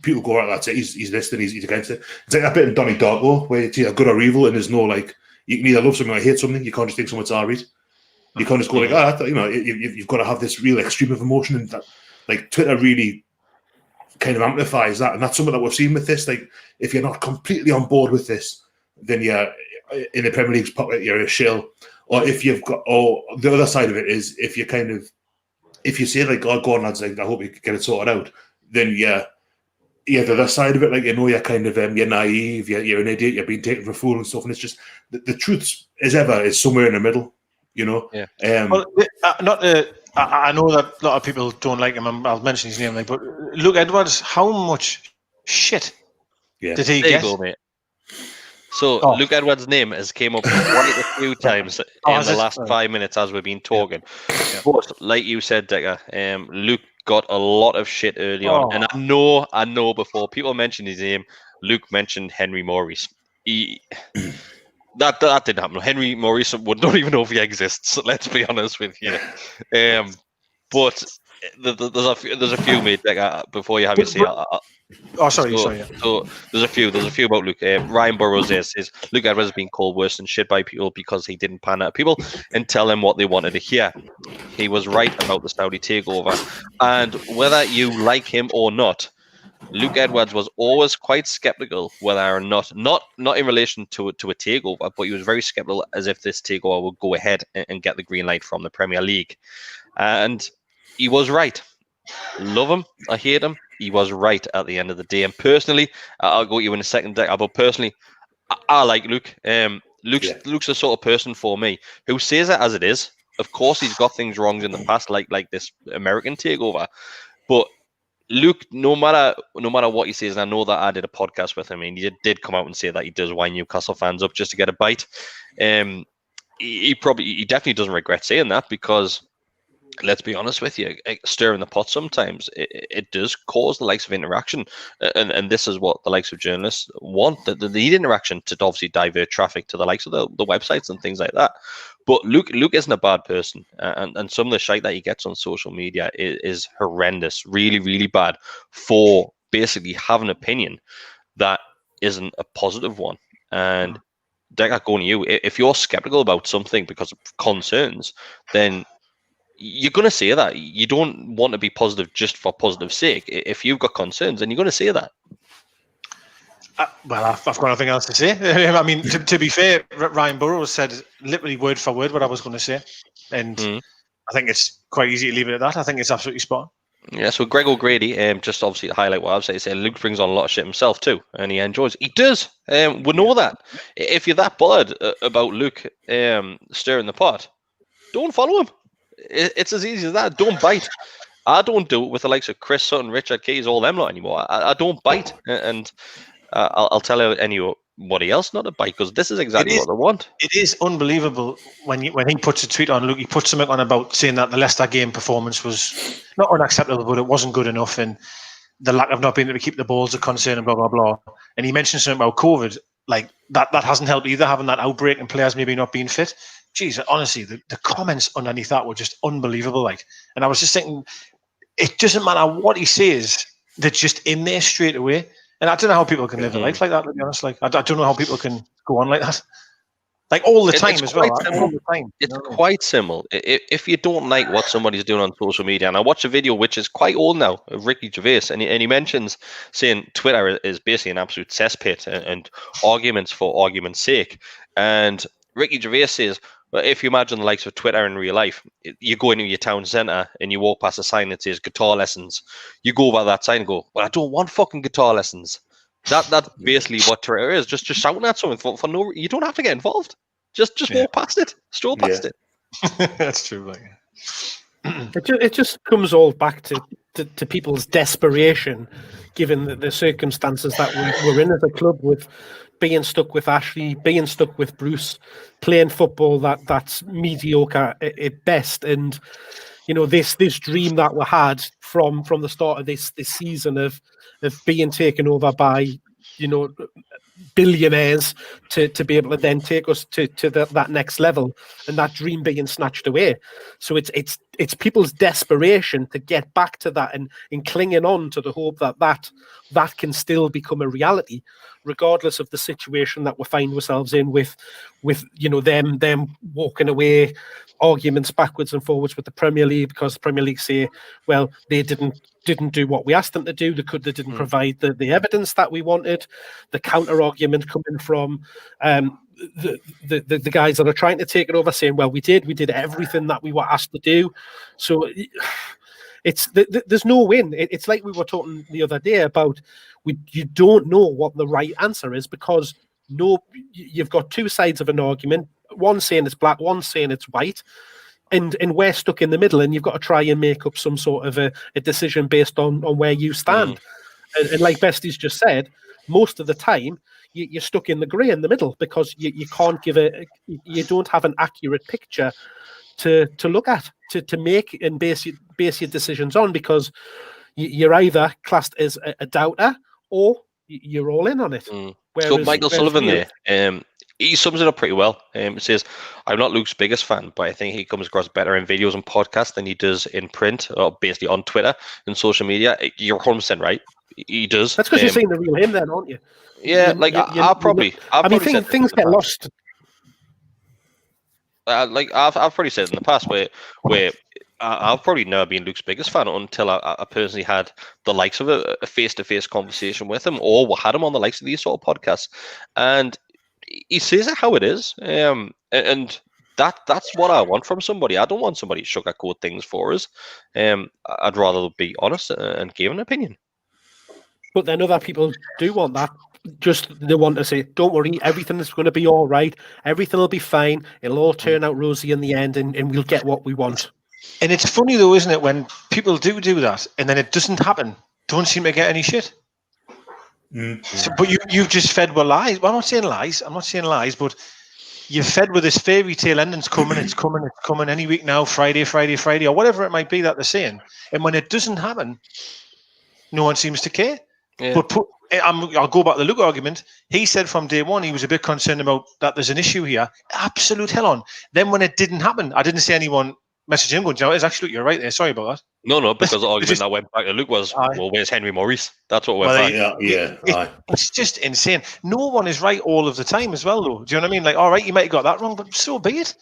people go, "Right, that's it. He's this and he's against it." It's like that bit in Donnie Darko where it's either good or evil, and there's no like, you can either love something or hate something. You can't just think someone's alright. You can't just go like, you've got to have this real extreme of emotion, and that, like, Twitter really kind of amplifies that, and that's something that we've seen with this. Like, if you're not completely on board with this, then you're in the Premier League's pocket, you're a shill. Or if you've got, or the other side of it is, if you say like, "Oh, go on, lads, like, I hope you get it sorted out," then the other side of it, like, you're kind of you're naive, you're an idiot, you're being taken for a fool and stuff, and it's just the truth is somewhere in the middle, you know. Yeah. I know that a lot of people don't like him. I'll mention his name, like, but Luke Edwards, how much shit did he get? Go, mate. So Luke Edwards' name has came up quite a few times in the last 5 minutes as we've been talking. Yeah. But like you said, Decker, Luke got a lot of shit early on, and I know before people mentioned his name, Luke mentioned Henry Maurice. That didn't happen. Henry Maurice don't even know if he exists. Let's be honest with you. But there's a few, mate. Before you have your say. Sorry. So there's a few about Luke. Ryan Burrows says Luke Edwards has been called worse than shit by people because he didn't pan out people and tell them what they wanted to hear. He was right about the Saudi takeover, and whether you like him or not, Luke Edwards was always quite skeptical whether or not in relation to a takeover, but he was very skeptical as if this takeover would go ahead and get the green light from the Premier League, and he was right. Love him, I hate him. He was right at the end of the day. And personally, I'll go to you in a second, but personally, I like Luke. Luke's the sort of person for me who says it as it is. Of course, he's got things wrong in the past, like this American takeover. But Luke, no matter what he says, and I know that I did a podcast with him, and he did come out and say that he does wind Newcastle fans up just to get a bite. He definitely doesn't regret saying that, because let's be honest with you, stirring the pot sometimes it does cause the likes of interaction, and this is what the likes of journalists want, the interaction, to obviously divert traffic to the likes of the websites and things like that. But Luke isn't a bad person, and some of the shite that he gets on social media is horrendous, really, really bad, for basically having an opinion that isn't a positive one. And Decker, going to you, if you're skeptical about something because of concerns, then you're going to say that. You don't want to be positive just for positive sake. If you've got concerns, then you're going to say that. Well, I've got nothing else to say. I mean, to be fair, Ryan Burrows said literally word for word what I was going to say. And I think it's quite easy to leave it at that. I think it's absolutely spot on. Yeah, so Greg O'Grady, just obviously to highlight what I've said, he said Luke brings on a lot of shit himself too, and he enjoys it. He does. We know that. If you're that bothered about Luke stirring the pot, don't follow him. It's as easy as that. Don't bite. I don't do it with the likes of Chris Sutton, Richard Keys, all them lot anymore. I don't bite, and I'll tell anybody else not to bite, because this is exactly what they want. It is unbelievable when he puts a tweet on. Luke, he put something on about saying that the Leicester game performance was not unacceptable, but it wasn't good enough, and the lack of not being able to keep the balls a concern, and blah blah blah. And he mentioned something about COVID, like that hasn't helped either, having that outbreak and players maybe not being fit. Jeez, honestly, the comments underneath that were just unbelievable. Like, and I was just thinking, it doesn't matter what he says, they're just in there straight away. And I don't know how people can live a life like that, to be honest. Like, I don't know how people can go on like that. Like, all the time as well. All the time. It's quite simple. If you don't like what somebody's doing on social media, and I watched a video which is quite old now of Ricky Gervais, and he mentions saying Twitter is basically an absolute cesspit and arguments for argument's sake. And Ricky Gervais says, well, if you imagine the likes of Twitter in real life, you go into your town centre and you walk past a sign that says guitar lessons. You go over that sign and go, well, I don't want fucking guitar lessons. That's basically what Twitter is, just shouting at someone for no. You don't have to get involved. Just walk past it, stroll past it. That's true. Like, it just comes all back to people's desperation, given the circumstances that we're in as a club, with being stuck with Ashley, being stuck with Bruce, playing football that's mediocre at best, and this dream that we had from the start of this season of being taken over by billionaires to be able to then take us to that next level, and that dream being snatched away. So it's people's desperation to get back to that and clinging on to the hope that can still become a reality, regardless of the situation that we find ourselves in with them walking away, arguments backwards and forwards with the Premier League, because the Premier League say, well, they didn't do what we asked them to do. They didn't provide the evidence that we wanted. The counter argument coming from the guys that are trying to take it over, saying, well, we did everything that we were asked to do. So there's no win. It's like we were talking the other day about you don't know what the right answer is, because you've got two sides of an argument, one saying it's black, one saying it's white, and we're stuck in the middle, and you've got to try and make up some sort of a decision based on where you stand. And like Bestie's just said, most of the time you're stuck in the grey in the middle, because you can't you don't have an accurate picture to look at, to make and base your decisions on, because you're either classed as a doubter or you're all in on it. So Michael Sullivan there, he sums it up pretty well. It says, I'm not Luke's biggest fan, but I think he comes across better in videos and podcasts than he does in print, or basically on Twitter and social media. You're 100% right. He does. That's because you're seeing the real him then, aren't you? Yeah, I'll probably things get lost. I've probably said in the past where I've probably never been Luke's biggest fan until I personally had the likes of a face-to-face conversation with him, or had him on the likes of these sort of podcasts, and he says it how it is, and that's what I want from somebody. I don't want somebody to sugarcoat things for us. I'd rather be honest and give an opinion. But then other people do want that. Just they want to say, don't worry, everything is going to be all right. Everything will be fine. It'll all turn out rosy in the end, and we'll get what we want. And it's funny though, isn't it, when people do that and then it doesn't happen, don't seem to get any shit. So, but you've just fed with lies. Well, I'm not saying lies, but you've fed with this fairy tale ending. It's coming any week now, Friday, or whatever it might be that they're saying. And when it doesn't happen, no one seems to care. Yeah. But I'll go back to the Luke argument. He said from day one he was a bit concerned about that there's an issue here. Absolute hell on. Then when it didn't happen, I didn't see anyone message him going, it's actually, you're right there. Sorry about that. No, because the argument that went back to Luke was, well, where's Henry Maurice? That's what went back. It's just insane. No one is right all of the time as well, though. Do you know what I mean? Like, all right, you might have got that wrong, but so be it.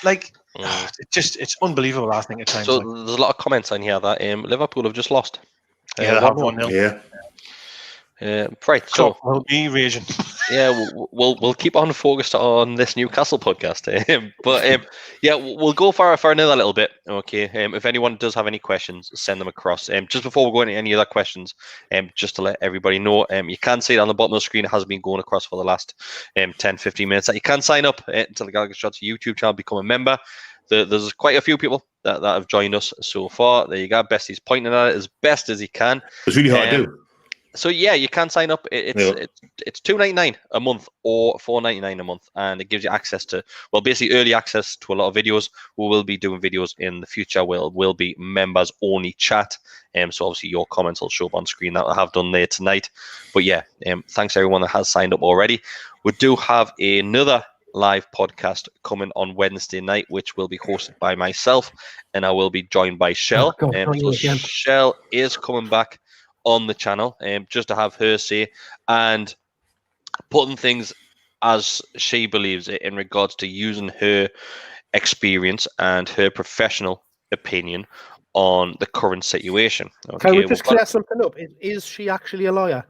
Like, it's unbelievable, I think, at times. So there's a lot of comments on here that Liverpool have just lost. They have 1-0. Yeah. Right, so we'll be raging. Yeah, we'll keep on focused on this Newcastle podcast, we'll go for another little bit. Okay, if anyone does have any questions, send them across. Just before we go into any other questions, just to let everybody know, you can see it on the bottom of the screen. It has been going across for the last 10-15 minutes. That you can sign up to the Gallowgateshots YouTube channel, become a member. There's quite a few people that have joined us so far. There you go. Bestie's pointing at it as best as he can. It's really hard to do. So yeah, you can sign up. It's $2.99 a month or $4.99 a month, and it gives you access to, well, basically early access to a lot of videos. We will be doing videos in the future. Will be members only chat. So obviously your comments will show up on screen that I have done there tonight. But yeah, thanks everyone that has signed up already. We do have another live podcast coming on Wednesday night, which will be hosted by myself, and I will be joined by Shell. So Shell is coming back on the channel, just to have her say and putting things as she believes it in regards to using her experience and her professional opinion on the current situation. Okay, can we just clear something up? Is she actually a lawyer?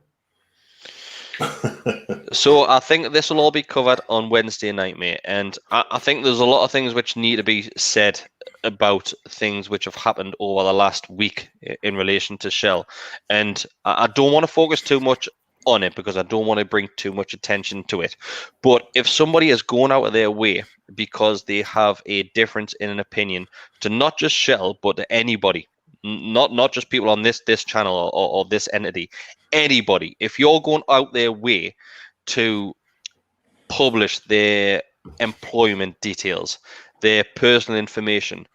So I think this will all be covered on Wednesday night, mate. And I think there's a lot of things which need to be said about things which have happened over the last week in relation to Shell. And I don't want to focus too much on it because I don't want to bring too much attention to it. But if somebody is going out of their way because they have a difference in an opinion to not just Shell, but to anybody, not just people on this channel or this entity, anybody, if you're going out their way to publish their employment details, their personal information,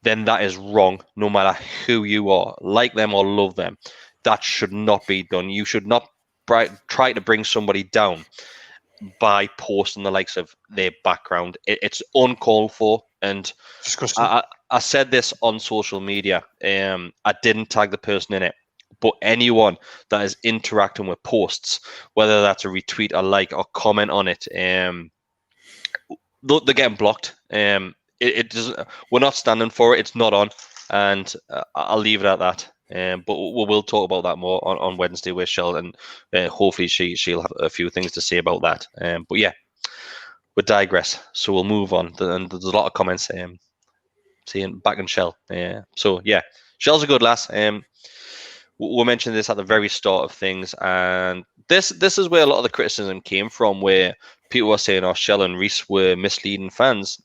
then that is wrong, no matter who you are, like them or love them. That should not be done. You should not try to bring somebody down by posting the likes of their background. It's uncalled for. And I said this on social media. I didn't tag the person in it, but anyone that is interacting with posts, whether that's a retweet, a like, or comment on it, they're getting blocked. It doesn't. We're not standing for it. It's not on, and I'll leave it at that. But we will talk about that more on Wednesday with Shell, and hopefully she'll have a few things to say about that. But yeah, we digress, so we'll move on. And there's a lot of comments saying back in Shell. So yeah, Shell's a good lass. We'll mention this at the very start of things, and this is where a lot of the criticism came from, where people were saying, "Oh, Shell and Reese were misleading fans."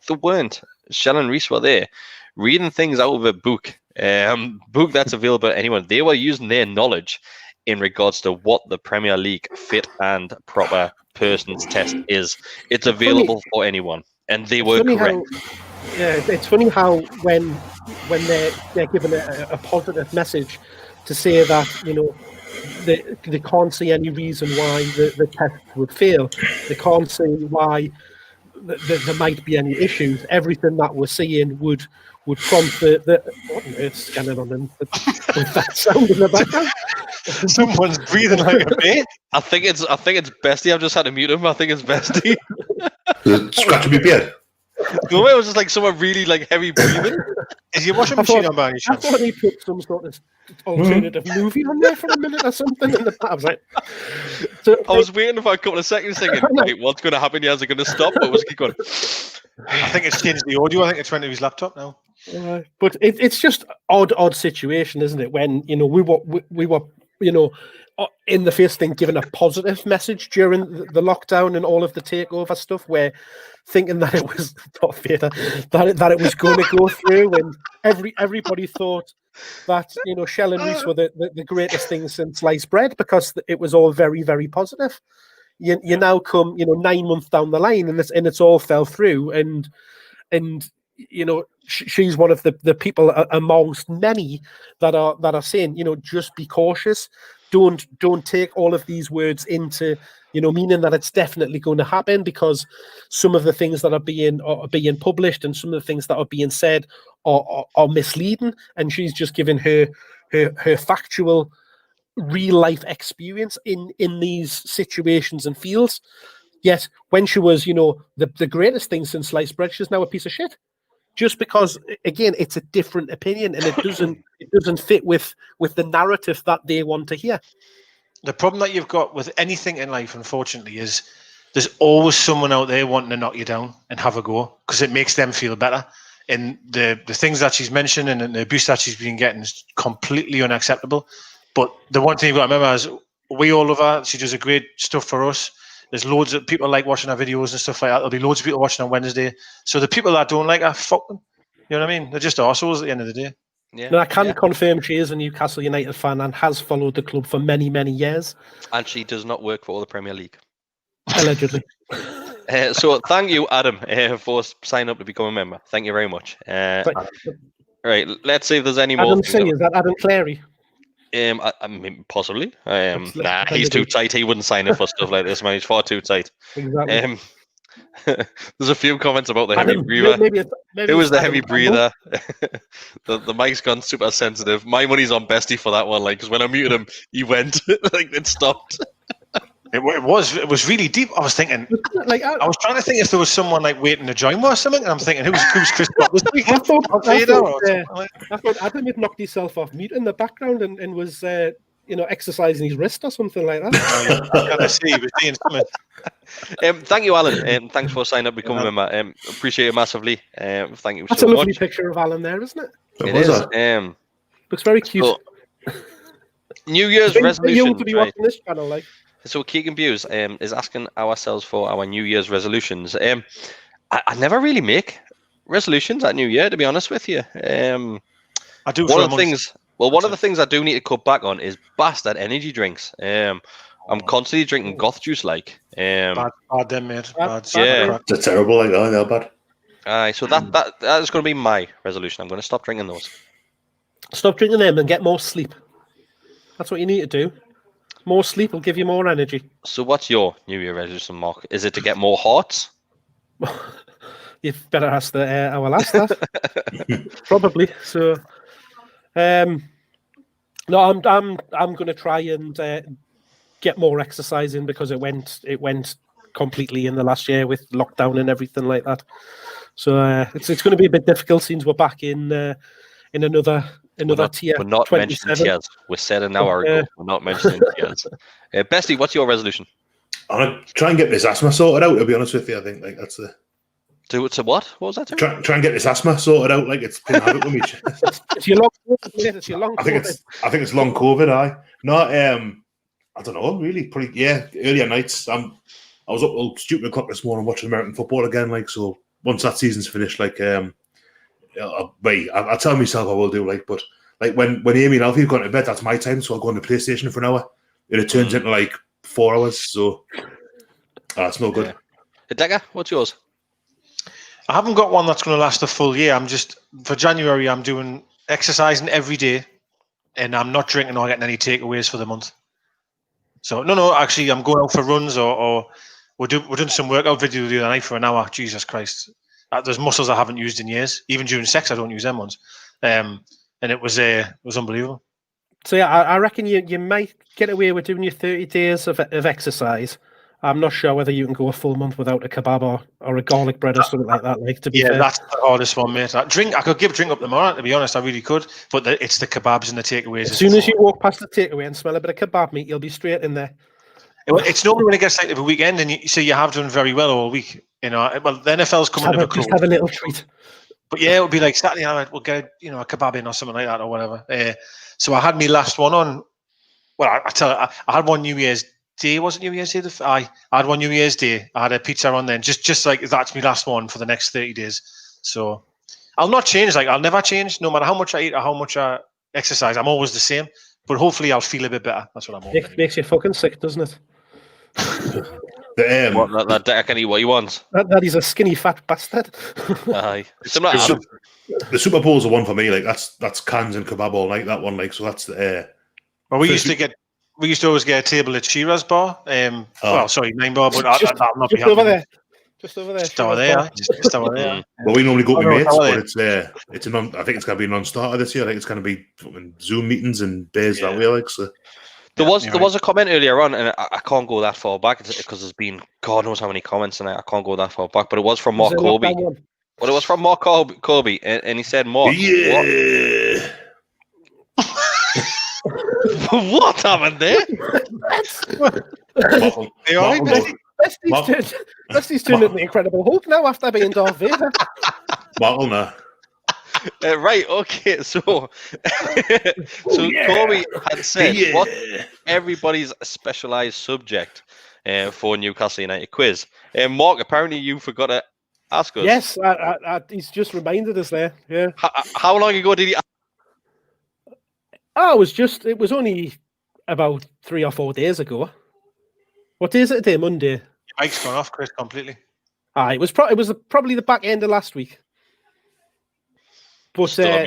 They weren't. Shell and Reese were there, reading things out of a book that's available to anyone. They were using their knowledge in regards to what the Premier League fit and proper person's test is. It's available for anyone, and they were correct. It's funny how when they're given a positive message to say that, you know, they can't see any reason why the test would fail. They can't see why there might be any issues. Everything that we're seeing would prompt the what on earth scanning on them with that sound in the background. Someone's breathing like a baby. I think it's Bestie. I've just had to mute him. I think it's Bestie. Scratching my beard. No, it was just like someone really like heavy breathing. Is your washing machine on by any chance? I thought he put some sort of alternative movie on there for a minute or something. In the I was like, I was waiting for a couple of seconds thinking, right, what's going to happen here? Is it going to stop? But was keep going. I think it's changed the audio. I think it's went to his laptop now. But it's just odd situation, isn't it? When, you know, we were you know, in the first thing given a positive message during the lockdown and all of the takeover stuff, where thinking that it was that it was going to go through, and everybody thought that, you know, Shell and Reese were the greatest thing since sliced bread, because it was all very, very positive. You now come, you know, 9 months down the line, and it's all fell through, and you know, she's one of the people amongst many that are saying, you know, just be cautious. Don't take all of these words into, you know, meaning that it's definitely going to happen, because some of the things that are being published and some of the things that are being said are misleading. And she's just giving her factual real life experience in these situations and fields. Yet when she was, you know, the greatest thing since sliced bread, she's now a piece of shit. Just because, again, it's a different opinion, and it doesn't fit with the narrative that they want to hear. The problem that you've got with anything in life, unfortunately, is there's always someone out there wanting to knock you down and have a go, because it makes them feel better. And the things that she's mentioning and the abuse that she's been getting is completely unacceptable. But the one thing you've got to remember is we all love her. She does a great stuff for us. There's loads of people like watching our videos and stuff like that. There'll be loads of people watching on Wednesday. So the people that don't like her, fuck them. You know what I mean? They're just arseholes at the end of the day. Yeah. No, I can confirm she is a Newcastle United fan and has followed the club for many, many years. And she does not work for the Premier League. Allegedly. So thank you, Adam, for signing up to become a member. Thank you very much. Right, let's see if there's any more. Adam C, is that Adam Clary? I mean, possibly. Nah, he's too tight. He wouldn't sign up for stuff like this, man. He's far too tight. Exactly. There's a few comments about the heavy breather. Maybe it was the heavy breather. the mic's gone super sensitive. My money's on Bestie for that one, like, because when I muted him, he went like it stopped. It was really deep. I was thinking, like, I was trying to think if there was someone like waiting to join me or something, and I'm thinking, who's Chris this week? I thought Adam had knocked himself off mute in the background and was exercising his wrist or something like that. I see, he was doing something. Thank you, Alan. Thanks for signing up, becoming a member. Appreciate it massively. Thank you so much. That's a lovely picture of Alan there, isn't it? It is. Looks very cute. New Year's You resolution. to be Right. watching this channel, like. So Keegan Buse is asking ourselves for our New Year's resolutions. I never really make resolutions at New Year, to be honest with you. I do. One of the things. Well, one of the things I do need to cut back on is bastard energy drinks. I'm constantly drinking goth juice, like. Bad them, mate. Bad. Yeah. They're terrible, like, oh, they're bad. So that is going to be my resolution. I'm going to stop drinking those. Stop drinking them and get more sleep. That's what you need to do. More sleep will give you more energy. So what's your New Year resolution, Mark? Is it to get more hearts? You've better ask our last that. Probably. So, no, I'm going to try and get more exercise in because it went completely in the last year with lockdown and everything like that. So it's going to be a bit difficult since we're back in another tier. We're not 27. mentioning tiers. We said an hour ago. We're not mentioning tiers. Bestie, what's your resolution? I'm gonna try and get this asthma sorted out. To be honest with you, I think like that's the. To what? What was that? Try and get this asthma sorted out. Like it's been havoc with me. It's your long COVID, mate. It's your long COVID. I think it's long COVID. I don't know. Really, probably earlier nights. I was up till stupid o'clock this morning watching American football again. Like so, once that season's finished, like I tell myself I will do like, but like when Amy and Alfie have gone to bed, that's my time. So I'll go on the PlayStation for an hour, and it turns into like 4 hours. So it's no good. Decker, what's yours? I haven't got one that's going to last a full year. I'm just for January. I'm doing exercising every day, and I'm not drinking or getting any takeaways for the month. So no, actually, I'm going out for runs or we're doing some workout video the other night for an hour. Jesus Christ, there's muscles I haven't used in years. Even during sex, I don't use them ones. And it was unbelievable. So yeah, I reckon you might get away with doing your 30 days of exercise. I'm not sure whether you can go a full month without a kebab or a garlic bread or something like that. Like to be fair. That's the hardest one, mate. I could give drink up tomorrow. To be honest, I really could. But it's the kebabs and the takeaways. As soon as you walk past the takeaway and smell a bit of kebab meat, you'll be straight in there. It's normally when it gets late of a weekend, and you have done very well all week. You know, well, the NFL's coming to a close. Just have a little treat. But yeah, it would be like Saturday night. We'll get a kebab in or something like that or whatever. So I had my last one on. Well, I had one New Year's Day. Was it New Year's Day? I had one New Year's Day. I had a pizza on then. Just like that's my last one for the next 30 days. So I'll not change. Like I'll never change, no matter how much I eat or how much I exercise. I'm always the same. But hopefully I'll feel a bit better. That's what I'm hoping. It makes you fucking sick, doesn't it? That Decker can eat what he wants. That he's a skinny fat bastard. Aye. The Super Bowl's the one for me. Like that's cans and kebab all night. That one, like so that's the. Well, we used to always get a table at Shearer's bar. Well, sorry, 9 bar, but I'll not be over there. Just over there. Just over there. Just over there. Well, we normally go with mates, but it's a I think it's going to be a non-starter this year. I think it's going to be Zoom meetings and days that way. Like so. There was a comment earlier on, and I can't go that far back because there's been God knows how many comments, and I can't go that far back. But it was from Mark Colby. Well, it was from Mark Colby, and he said, "Mark, what happened there?" Lesty's turned into the Incredible Hulk now after being Darth Vader. Well, no. Right, okay, so Corey had said what everybody's specialised subject for Newcastle United quiz. Mark, apparently you forgot to ask us. Yes, he's just reminded us there. Yeah. How long ago did he? Oh, it was only about 3 or 4 days ago. What day is it today? Monday. Your mic's gone off, Chris, completely. It was probably the back end of last week. But I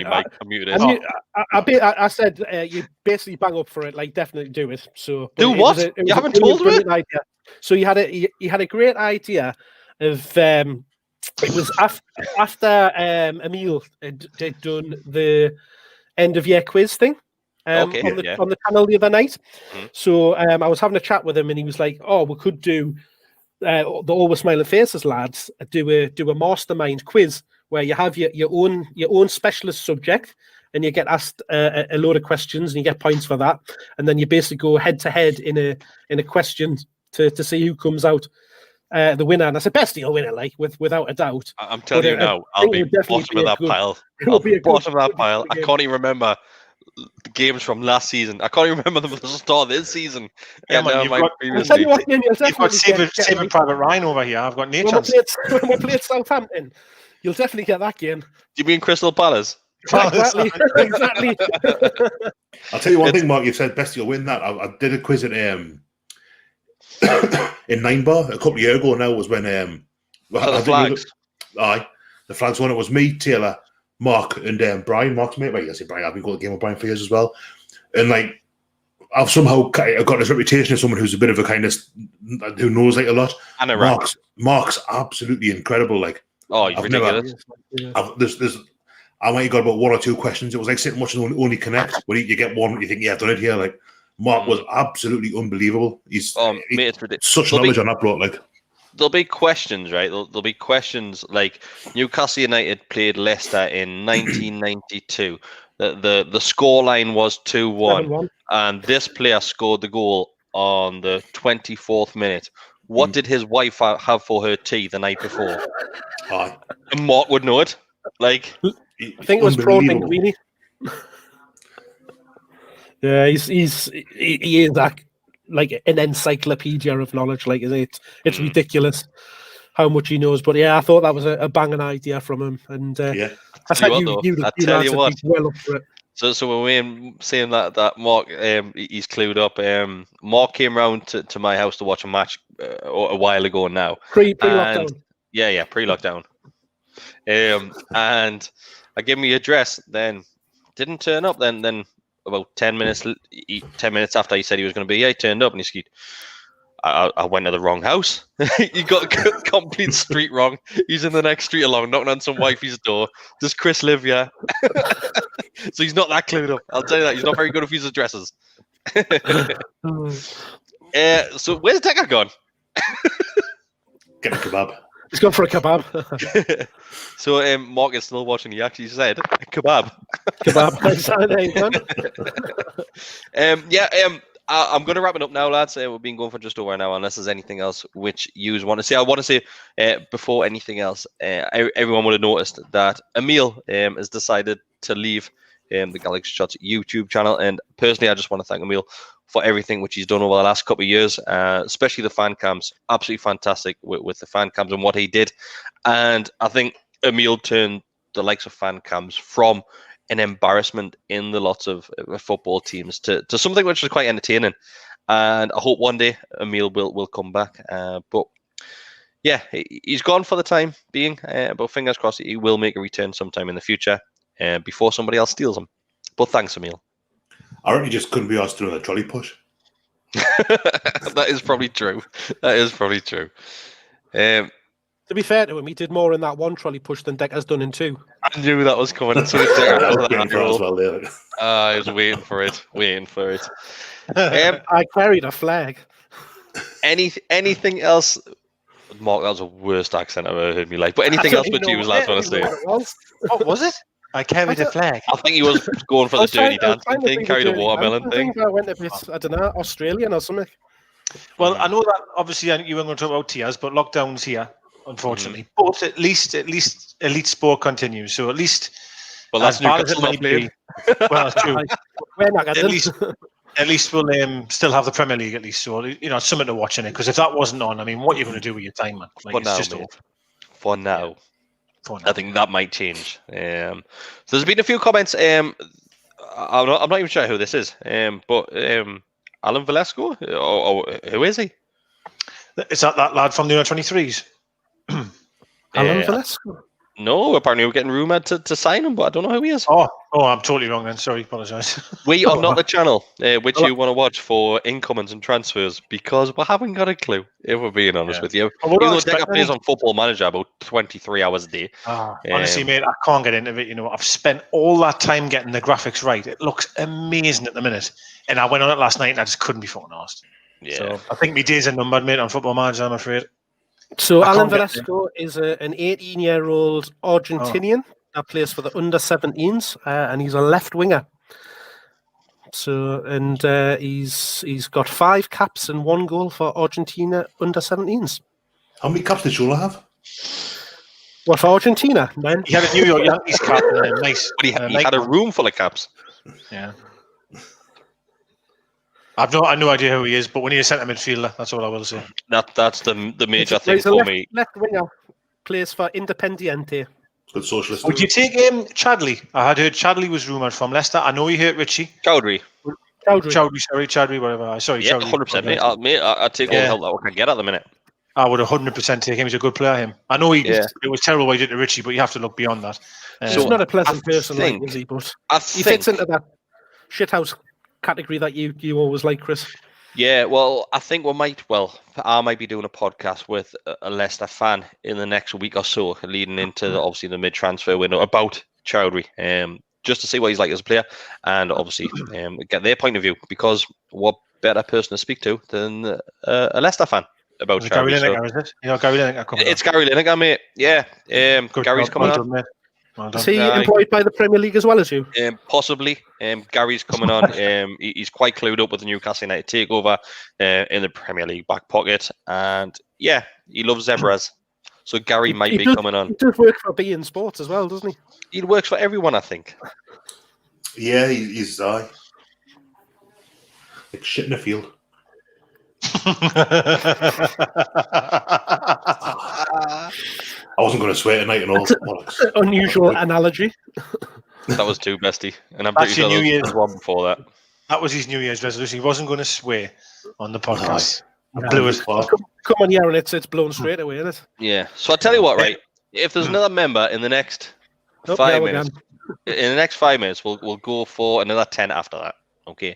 said you basically bang up for it, like definitely do it. So do what? You haven't told me. Idea. So you had a great idea of it was after Emil had done the end of year quiz thing on the channel the other night. So I was having a chat with him, and he was like, "Oh, we could do the Always Smiling Faces lads do a mastermind quiz." Where you have your own specialist subject, and you get asked a load of questions, and you get points for that, and then you basically go head to head in a question to see who comes out the winner. And I said, Bestie will win it, like without a doubt. I'm telling you now, I'll be bottom of that pile. I can't even remember the games from last season. I can't even remember them at the start of this season. Yeah, man, I'll tell you what, you'll you've got definitely Saving Private Ryan over here. I've got when Nathan's. we played Southampton, you'll definitely get that game. Do you mean Crystal Palace? Exactly. Exactly. I'll tell you one thing, Mark. You said best you'll win that. I did a quiz at in 9 Bar a couple of years ago. Now was when the Flags. The Flags one. It was me, Taylor, Mark, and Brian. Mark's mate. Right, I say Brian. I've been going to the game with Brian for years as well. And like, I've somehow got this reputation as someone who's a bit of a kind of who knows like a lot. And Mark's absolutely incredible. Like, oh, you're ridiculous. I might have got about 1 or 2 questions. It was like sitting watching Only Connect. When you get one, you think, yeah, I've done it here. Like, Mark was absolutely unbelievable. Mate, it's ridiculous. Such knowledge on that bloke. Like, there'll be questions, right? There'll be questions like Newcastle United played Leicester in 1992. The scoreline was 2-1, and this player scored the goal on the 24th minute. What did his wife have for her tea the night before? And Mark would know it. Like, I think it was prawn linguine. Yeah, he is like an encyclopedia of knowledge. Like, it's ridiculous how much he knows. But yeah, I thought that was a banging idea from him. And I tell you what. Well up for it. So when we're saying that Mark, he's clued up. Mark came round to my house to watch a match a while ago now. Pre-lockdown. Yeah, pre-lockdown. And I gave him the address, then didn't turn up. Then about 10 minutes after he said he was going to be here, he turned up and he said, I went to the wrong house. You got the complete street wrong. He's in the next street along, knocking on some wifey's door. Does Chris live here? So he's not that clued up. I'll tell you that. He's not very good with his addresses. So where's Decker gone? Get a kebab. He's gone for a kebab. So Mark is still watching. He actually said kebab. I'm going to wrap it up now, lads. We've been going for just over an hour, unless there's anything else which you want to say. I want to say, before anything else, everyone would have noticed that Emil has decided to leave the Gallowgateshots YouTube channel. And personally, I just want to thank Emil for everything which he's done over the last couple of years, especially the fan cams. Absolutely fantastic with the fan cams and what he did. And I think Emil turned the likes of fan cams from an embarrassment in the lots of football teams to something which is quite entertaining. And I hope one day Emil will come back. But yeah, he's gone for the time being. But fingers crossed he will make a return sometime in the future before somebody else steals him. But thanks, Emil. I reckon he just couldn't be asked to do a trolley push. That is probably true. To be fair to him, he did more in that one trolley push than Decker's done in 2. I knew that was coming. I was waiting for it. I carried a flag. Anything else? Mark, that was the worst accent I've ever heard in my life. But anything else but you was last one to say? What was it? I carried a flag. I think he was going for the dirty dancing thing, carried a watermelon thing. I think I went a bit, I don't know, Australian or something. Well, I know that obviously you weren't going to talk about Tiers, but lockdown's here, unfortunately. But at least elite sport continues. So at least, well, that's Newcastle not playing. Well, that's true. We're not at least we'll still have the Premier League at least. So it's something to watch in it. Because if that wasn't on, I mean, what are you going to do with your time, man? Like, For now. I think that might change. So there's been a few comments. I'm not even sure who this is. But Alan Velasco, or who is he? Is that lad from the under-23s? Alan Velasco? No, apparently we're getting rumoured to sign him, but I don't know who he is. Oh, I'm totally wrong then. Sorry, apologise. We are not the channel which you want to watch for incomings and transfers because we haven't got a clue, if we're being honest with you. Even though Decker plays on Football Manager about 23 hours a day. Honestly, mate, I can't get into it. I've spent all that time getting the graphics right. It looks amazing at the minute. And I went on it last night and I just couldn't be fucking asked. Yeah. So I think my days are numbered, mate, on Football Manager, I'm afraid. So Alan Velasco is an 18-year-old Argentinian that plays for the under-17s, and he's a left winger. So he's got 5 caps and 1 goal for Argentina under-17s. How many caps did Shola have? What, for Argentina, man? He had a New York Yankees cap. Nice. But he had a room full of caps. Yeah. I've no idea who he is, but when he's a centre midfielder, that's all I will say. That's the major thing He's a for me. left winger, plays for Independiente. Good socialist. Would you take Chadley? I had heard Chadley was rumoured from Leicester. I know he hurt Richie. Chowdhury. Chadley, whatever. Sorry, Yeah, Chowdhury. 100%, mate. I'd take all the help that I can get at the minute. I would 100% take him. He's a good player, him. I know it was terrible what he did to Richie, but you have to look beyond that. He's not a pleasant person, is he? But he fits into that shithouse category that you always like, Chris. Yeah, well, I think I might be doing a podcast with a Leicester fan in the next week or so, leading into obviously the mid-transfer window about Chowdhury, just to see what he's like as a player, and obviously get their point of view, because what better person to speak to than a Leicester fan about Chowdhury. Gary Lineker, is it? Gary Lineker coming It's Gary Lineker, mate. Yeah, Gary's coming on. Well done. Is he employed by the Premier League as well as you? Possibly. Gary's coming on. He's quite clued up with the Newcastle United takeover in the Premier League back pocket. And yeah, he loves zebras. So Gary might be coming on. He does work for beIN Sports as well, doesn't he? He works for everyone, I think. Yeah, he's like shit in the field. I wasn't going to swear tonight and all. Unusual analogy. That was too bestie, and I'm That's pretty sure there was one before that. That was his New Year's resolution. He wasn't going to swear on the podcast. Nice. Blew it. Come on, yeah, and it's blown straight away, isn't it? Yeah. So I tell you what, right? If there's another member in the next 5 minutes, we'll go for another 10 after that. Okay.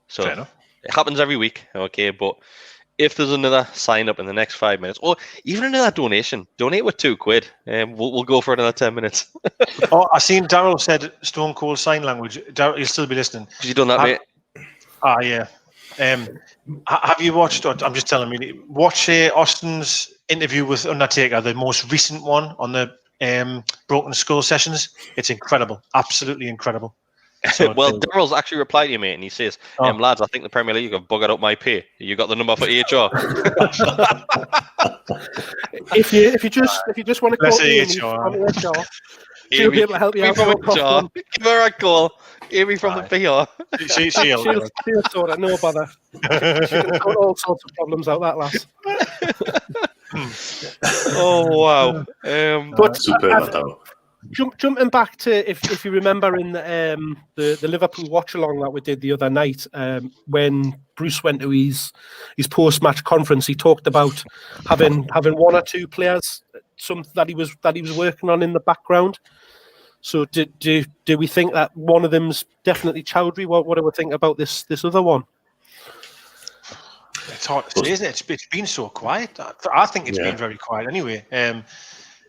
So it happens every week. Okay, but if there's another sign up in the next 5 minutes, or even another donate with £2, we'll go for another 10 minutes. I seen Daryl said Stone Cold Sign Language. Daryl, you'll still be listening. Have you done that, mate? Yeah. Have you watched? I'm just telling you. Watch Austin's interview with Undertaker, the most recent one on the Broken Skull sessions. It's incredible, absolutely incredible. So well, Daryl's actually replied to you, mate, and he says, lads, I think the Premier League have buggered up my pay. You got the number for HR? if you just want to call HR, she'll be able to help you out. Give her a call. Amy from the PR. She'll sort it, no bother. She can sort all sorts of problems out, that lass. Oh, wow. But super, jumping back to, if you remember in the Liverpool watch-along that we did the other night, when Bruce went to his post-match conference, he talked about having one or two players that he was working on in the background. So do we think that one of them's definitely Chowdhury? What do we think about this other one? It's hard to say, isn't it? It's been so quiet. I think it's been very quiet anyway. And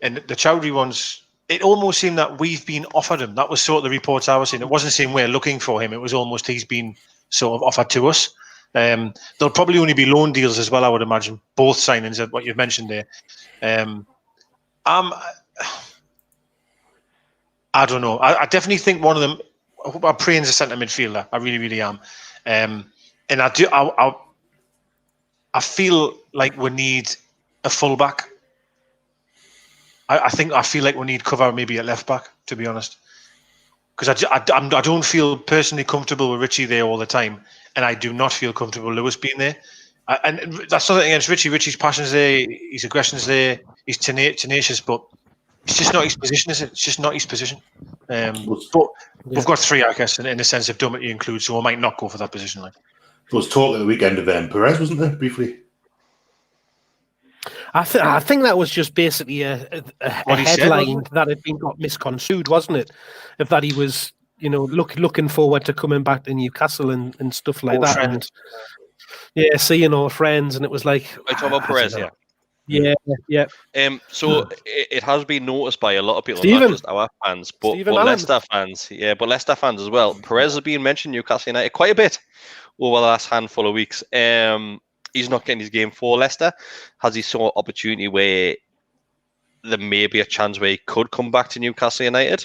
the Chowdhury ones, it almost seemed that we've been offered him. That was sort of the reports I was seeing. It wasn't saying we're looking for him. It was almost he's been sort of offered to us. There'll probably only be loan deals as well, I would imagine. Both signings of what you've mentioned there. I don't know. I definitely think one of them. I'm praying as a centre midfielder. I really, really am. And I do. I feel like we need a fullback. I feel like we need cover maybe at left back, to be honest, because I don't feel personally comfortable with Richie there all the time, and I do not feel comfortable with Lewis being there. And that's nothing against Richie. Richie's passion's there, his aggression's there, he's tenacious, but it's just not his position, is it? It's just not his position. But we've got three, I guess, in the sense of Dummett include, so we might not go for that position. Like there was talk at the weekend of Perez, wasn't there, briefly? I think that was just basically a headline that had been got misconstrued, wasn't it? If that he was, looking forward to coming back to Newcastle and stuff like that. Friends. And seeing all friends, and it was like I talk about Perez, Yeah. So it has been noticed by a lot of people, Steven. not just our fans, but Leicester fans. Yeah, but Leicester fans as well. Perez has been mentioned Newcastle United quite a bit over the last handful of weeks. He's not getting his game for Leicester. Has he saw opportunity where there may be a chance where he could come back to Newcastle United?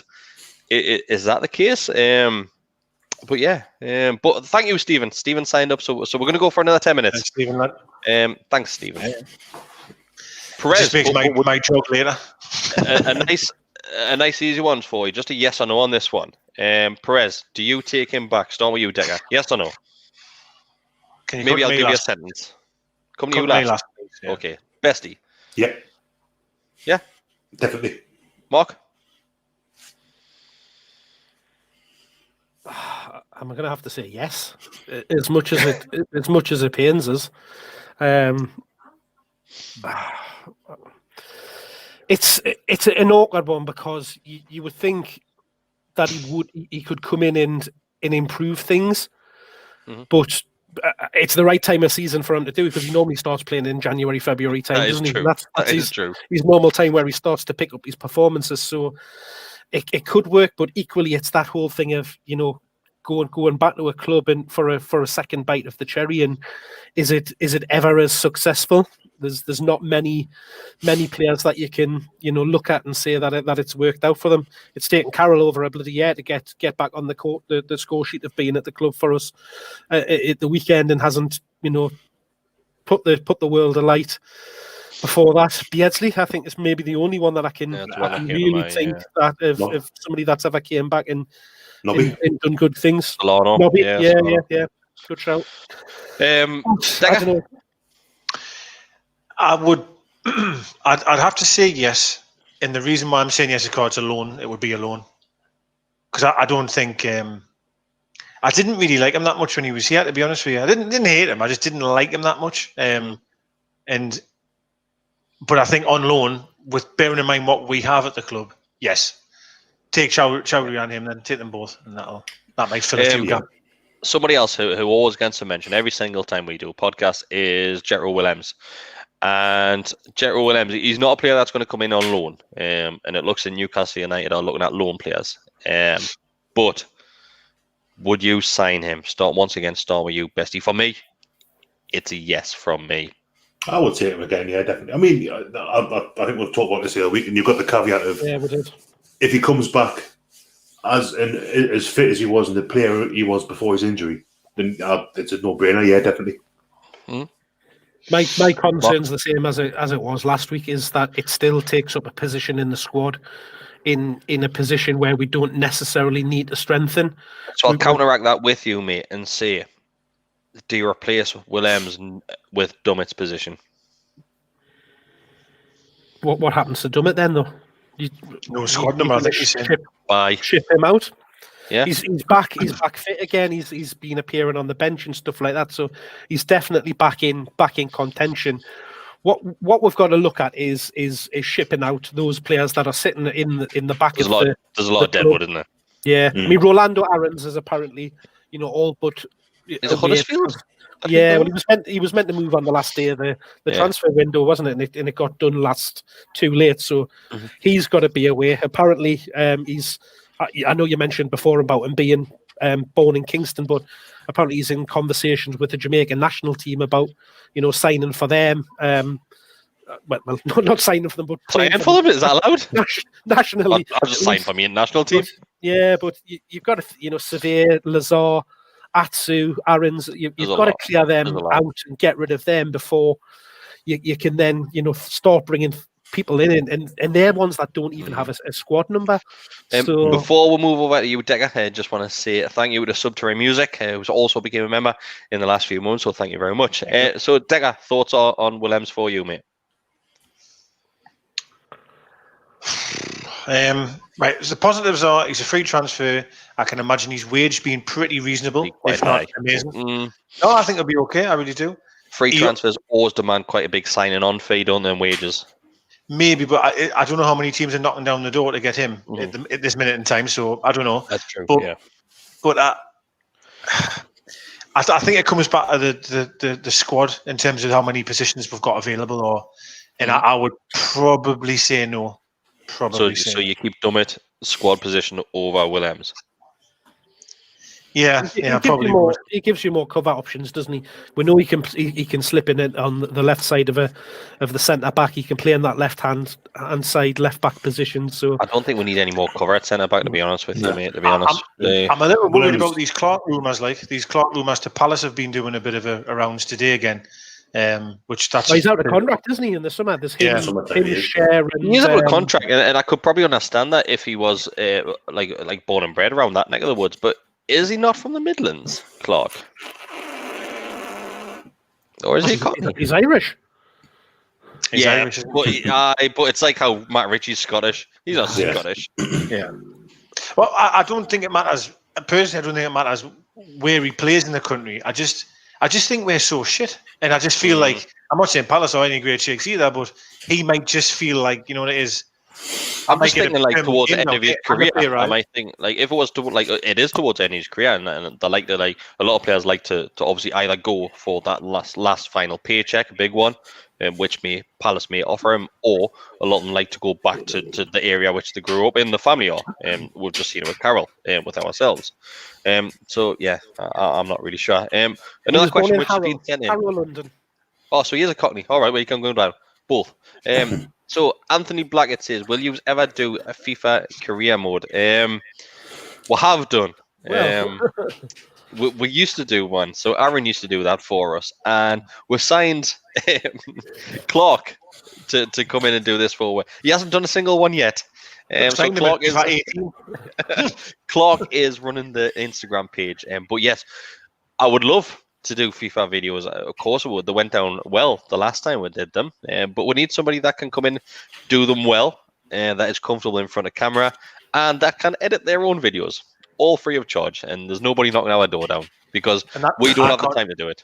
Is that the case? But yeah. But thank you, Stephen. Stephen signed up, so we're going to go for another 10 minutes. Thanks, Stephen. Thanks, Stephen. Yeah. Perez, just makes my joke later. a nice easy one for you. Just a yes or no on this one. Perez, do you take him back? Start with you, Decker. Yes or no? Maybe I'll give you a sentence. Come to you last. Yeah. Okay. Bestie. Yeah. Yeah? Definitely. Mark? I'm going to have to say yes, as much as it pains us. It's an awkward one because you would think that he could come in and improve things, but it's the right time of season for him to do it because he normally starts playing in January, February time, doesn't he? That's true. His normal time where he starts to pick up his performances. So it could work, but equally it's that whole thing of going back to a club and for a second bite of the cherry, and is it ever as successful? There's not many players that you can look at and say that it's worked out for them. It's taken Carroll over a bloody year to get back on the court, the score sheet of being at the club for us at the weekend, and hasn't put the world alight. Before that, Beardsley, I think, is maybe the only one that I can really think that of somebody that's ever came back and done good things. Nobby, yeah, good shout. I don't know. I would. I'd have to say yes, and the reason why I'm saying yes is because it's a loan. It would be a loan because I don't think I didn't really like him that much when he was here. To be honest with you, I didn't hate him. I just didn't like him that much. But I think on loan, with bearing in mind what we have at the club, yes, take Chowdhury and him, then take them both, and that might fill a few gaps. Somebody else who always gets to mention every single time we do a podcast is Jethro Willems. And Jethro Willems, he's not a player that's going to come in on loan. And it looks in Newcastle United are looking at loan players. But would you sign him? Start with you, Bestie. For me, it's a yes from me. I would take him again, yeah, definitely. I mean, I think we'll talk about this the other week, and you've got the caveat of we did. If he comes back as fit as he was and the player he was before his injury, then it's a no-brainer, yeah, definitely. My concern's the same as it was last week, is that it still takes up a position in the squad in a position where we don't necessarily need to strengthen. So I'll counteract that with you, mate, and say, do you replace Willems with Dummett's position? What happens to Dummett then, though? No squad number. I think you said ship him out. Yeah, he's back. He's back fit again. He's been appearing on the bench and stuff like that. So he's definitely back in contention. What we've got to look at is shipping out those players that are sitting in the back. There's a lot of deadwood, isn't there? Yeah, I mean, Rolando Aarons is apparently all but. Is it Huddersfield? Yeah, well, he was meant to move on the last day of the transfer window, wasn't it? And it got done too late, so he's got to be away. Apparently, he's. I know you mentioned before about him being born in Kingston, but apparently he's in conversations with the Jamaican national team about signing for them. Well, not signing for them, but playing for them. Is that allowed? Nationally, I'll just sign for me in national team. But you've got to, Sevier, Lazar, Atsu, Aarons, you've got to clear them out and get rid of them before you can then, start bringing people in, and they're ones that don't even have a squad number. So before we move over to you, Decker, I just want to say thank you to Subterranean Music, who's also became a member in the last few months, so thank you very much. So Decker, thoughts on Willems for you, mate? Right, so the positives are he's a free transfer. I can imagine his wage being pretty reasonable, if not amazing. No, I think it'll be okay. I really do. Free transfers always demand quite a big signing on fee, don't they, and wages? Maybe, but I don't know how many teams are knocking down the door to get him at this minute in time. So I don't know. That's true. But I think it comes back to the squad in terms of how many positions we've got available, I would probably say no. So you keep Dummett squad position over Willems. Yeah, probably. He gives you more cover options, doesn't he? We know he can slip in it on the left side of the centre back. He can play in that left hand side left back position. So I don't think we need any more cover at centre back, to be honest with you, mate. To be honest, I'm a little worried about these Clark rumours. Like these Clark rumours to Palace have been doing a bit of a rounds today again. which that's. Well, he's out of contract, isn't he? In the summer, there's him, Share, and he's out of contract, and I could probably understand that if he was like born and bred around that neck of the woods. But is he not from the Midlands, Clark? Or is he Cockney? He's Irish. He's Irish, but it's like how Matt Ritchie's Scottish. He's not Scottish. Yeah. Well, I don't think it matters. Personally, I don't think it matters where he plays in the country. I just think we're so shit, and I just feel like I'm not saying Palace are any great shakes either, but he might just feel like what it is. I'm just thinking like towards the end of his career. I might think like if it was it is towards the end of his career, and they like to a lot of players like to obviously either go for that last final paycheck, a big one, which Palace may offer him, or a lot of them like to go back to the area which they grew up in, the family are. We've just seen it with Carol, with ourselves. So yeah, I'm not really sure. Another question which has been sent in. Harrow, London. Oh, so he is a Cockney. All right, well you can go down both. So Anthony Blackett says, "Will you ever do a FIFA career mode?" We have done. We used to do one. So Aaron used to do that for us, and we signed Clark to come in and do this for us. He hasn't done a single one yet. So Clark is running the Instagram page. But yes, I would love to do FIFA videos. Of course I would. They went down well the last time we did them. But we need somebody that can come in, do them well, that is comfortable in front of camera, and that can edit their own videos, all free of charge. And there's nobody knocking our door down because we don't have the time to do it.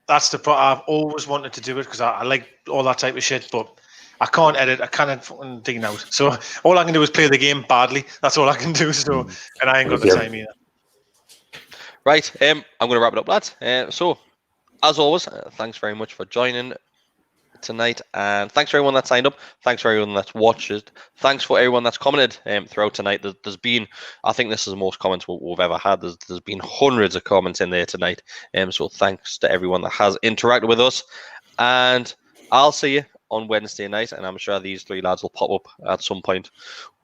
That's the problem. I've always wanted to do it because I like all that type of shit, but I can't edit. I can't fucking dig out. So all I can do is play the game badly. That's all I can do. So, and I ain't got the time either. Right, I'm going to wrap it up, lads. So, as always, thanks very much for joining tonight, and thanks for everyone that signed up. Thanks for everyone that's watched it. Thanks for everyone that's commented throughout tonight. There's been, I think this is the most comments we've ever had. There's been hundreds of comments in there tonight. So thanks to everyone that has interacted with us, and I'll see you on Wednesday night, and I'm sure these three lads will pop up at some point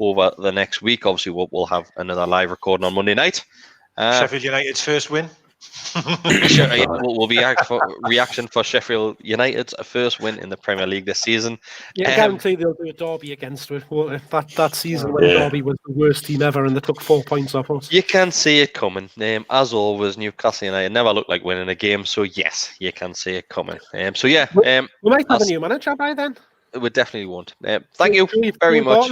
over the next week. Obviously, we'll have another live recording on Monday night. Sheffield United's first win. We'll be reaction for Sheffield United's first win in the Premier League this season. Yeah, I guarantee they'll do a derby against it. That season when Derby was the worst team ever and they took 4 points off us. You can see it coming. As always, Newcastle United never look like winning a game, so yes, you can see it coming. So yeah, we might have a new manager by then. We definitely won't. Thank you very much.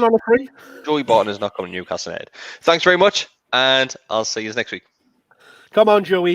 Joey Barton is not coming to Newcastle United. Thanks very much, and I'll see you next week. Come on, Joey.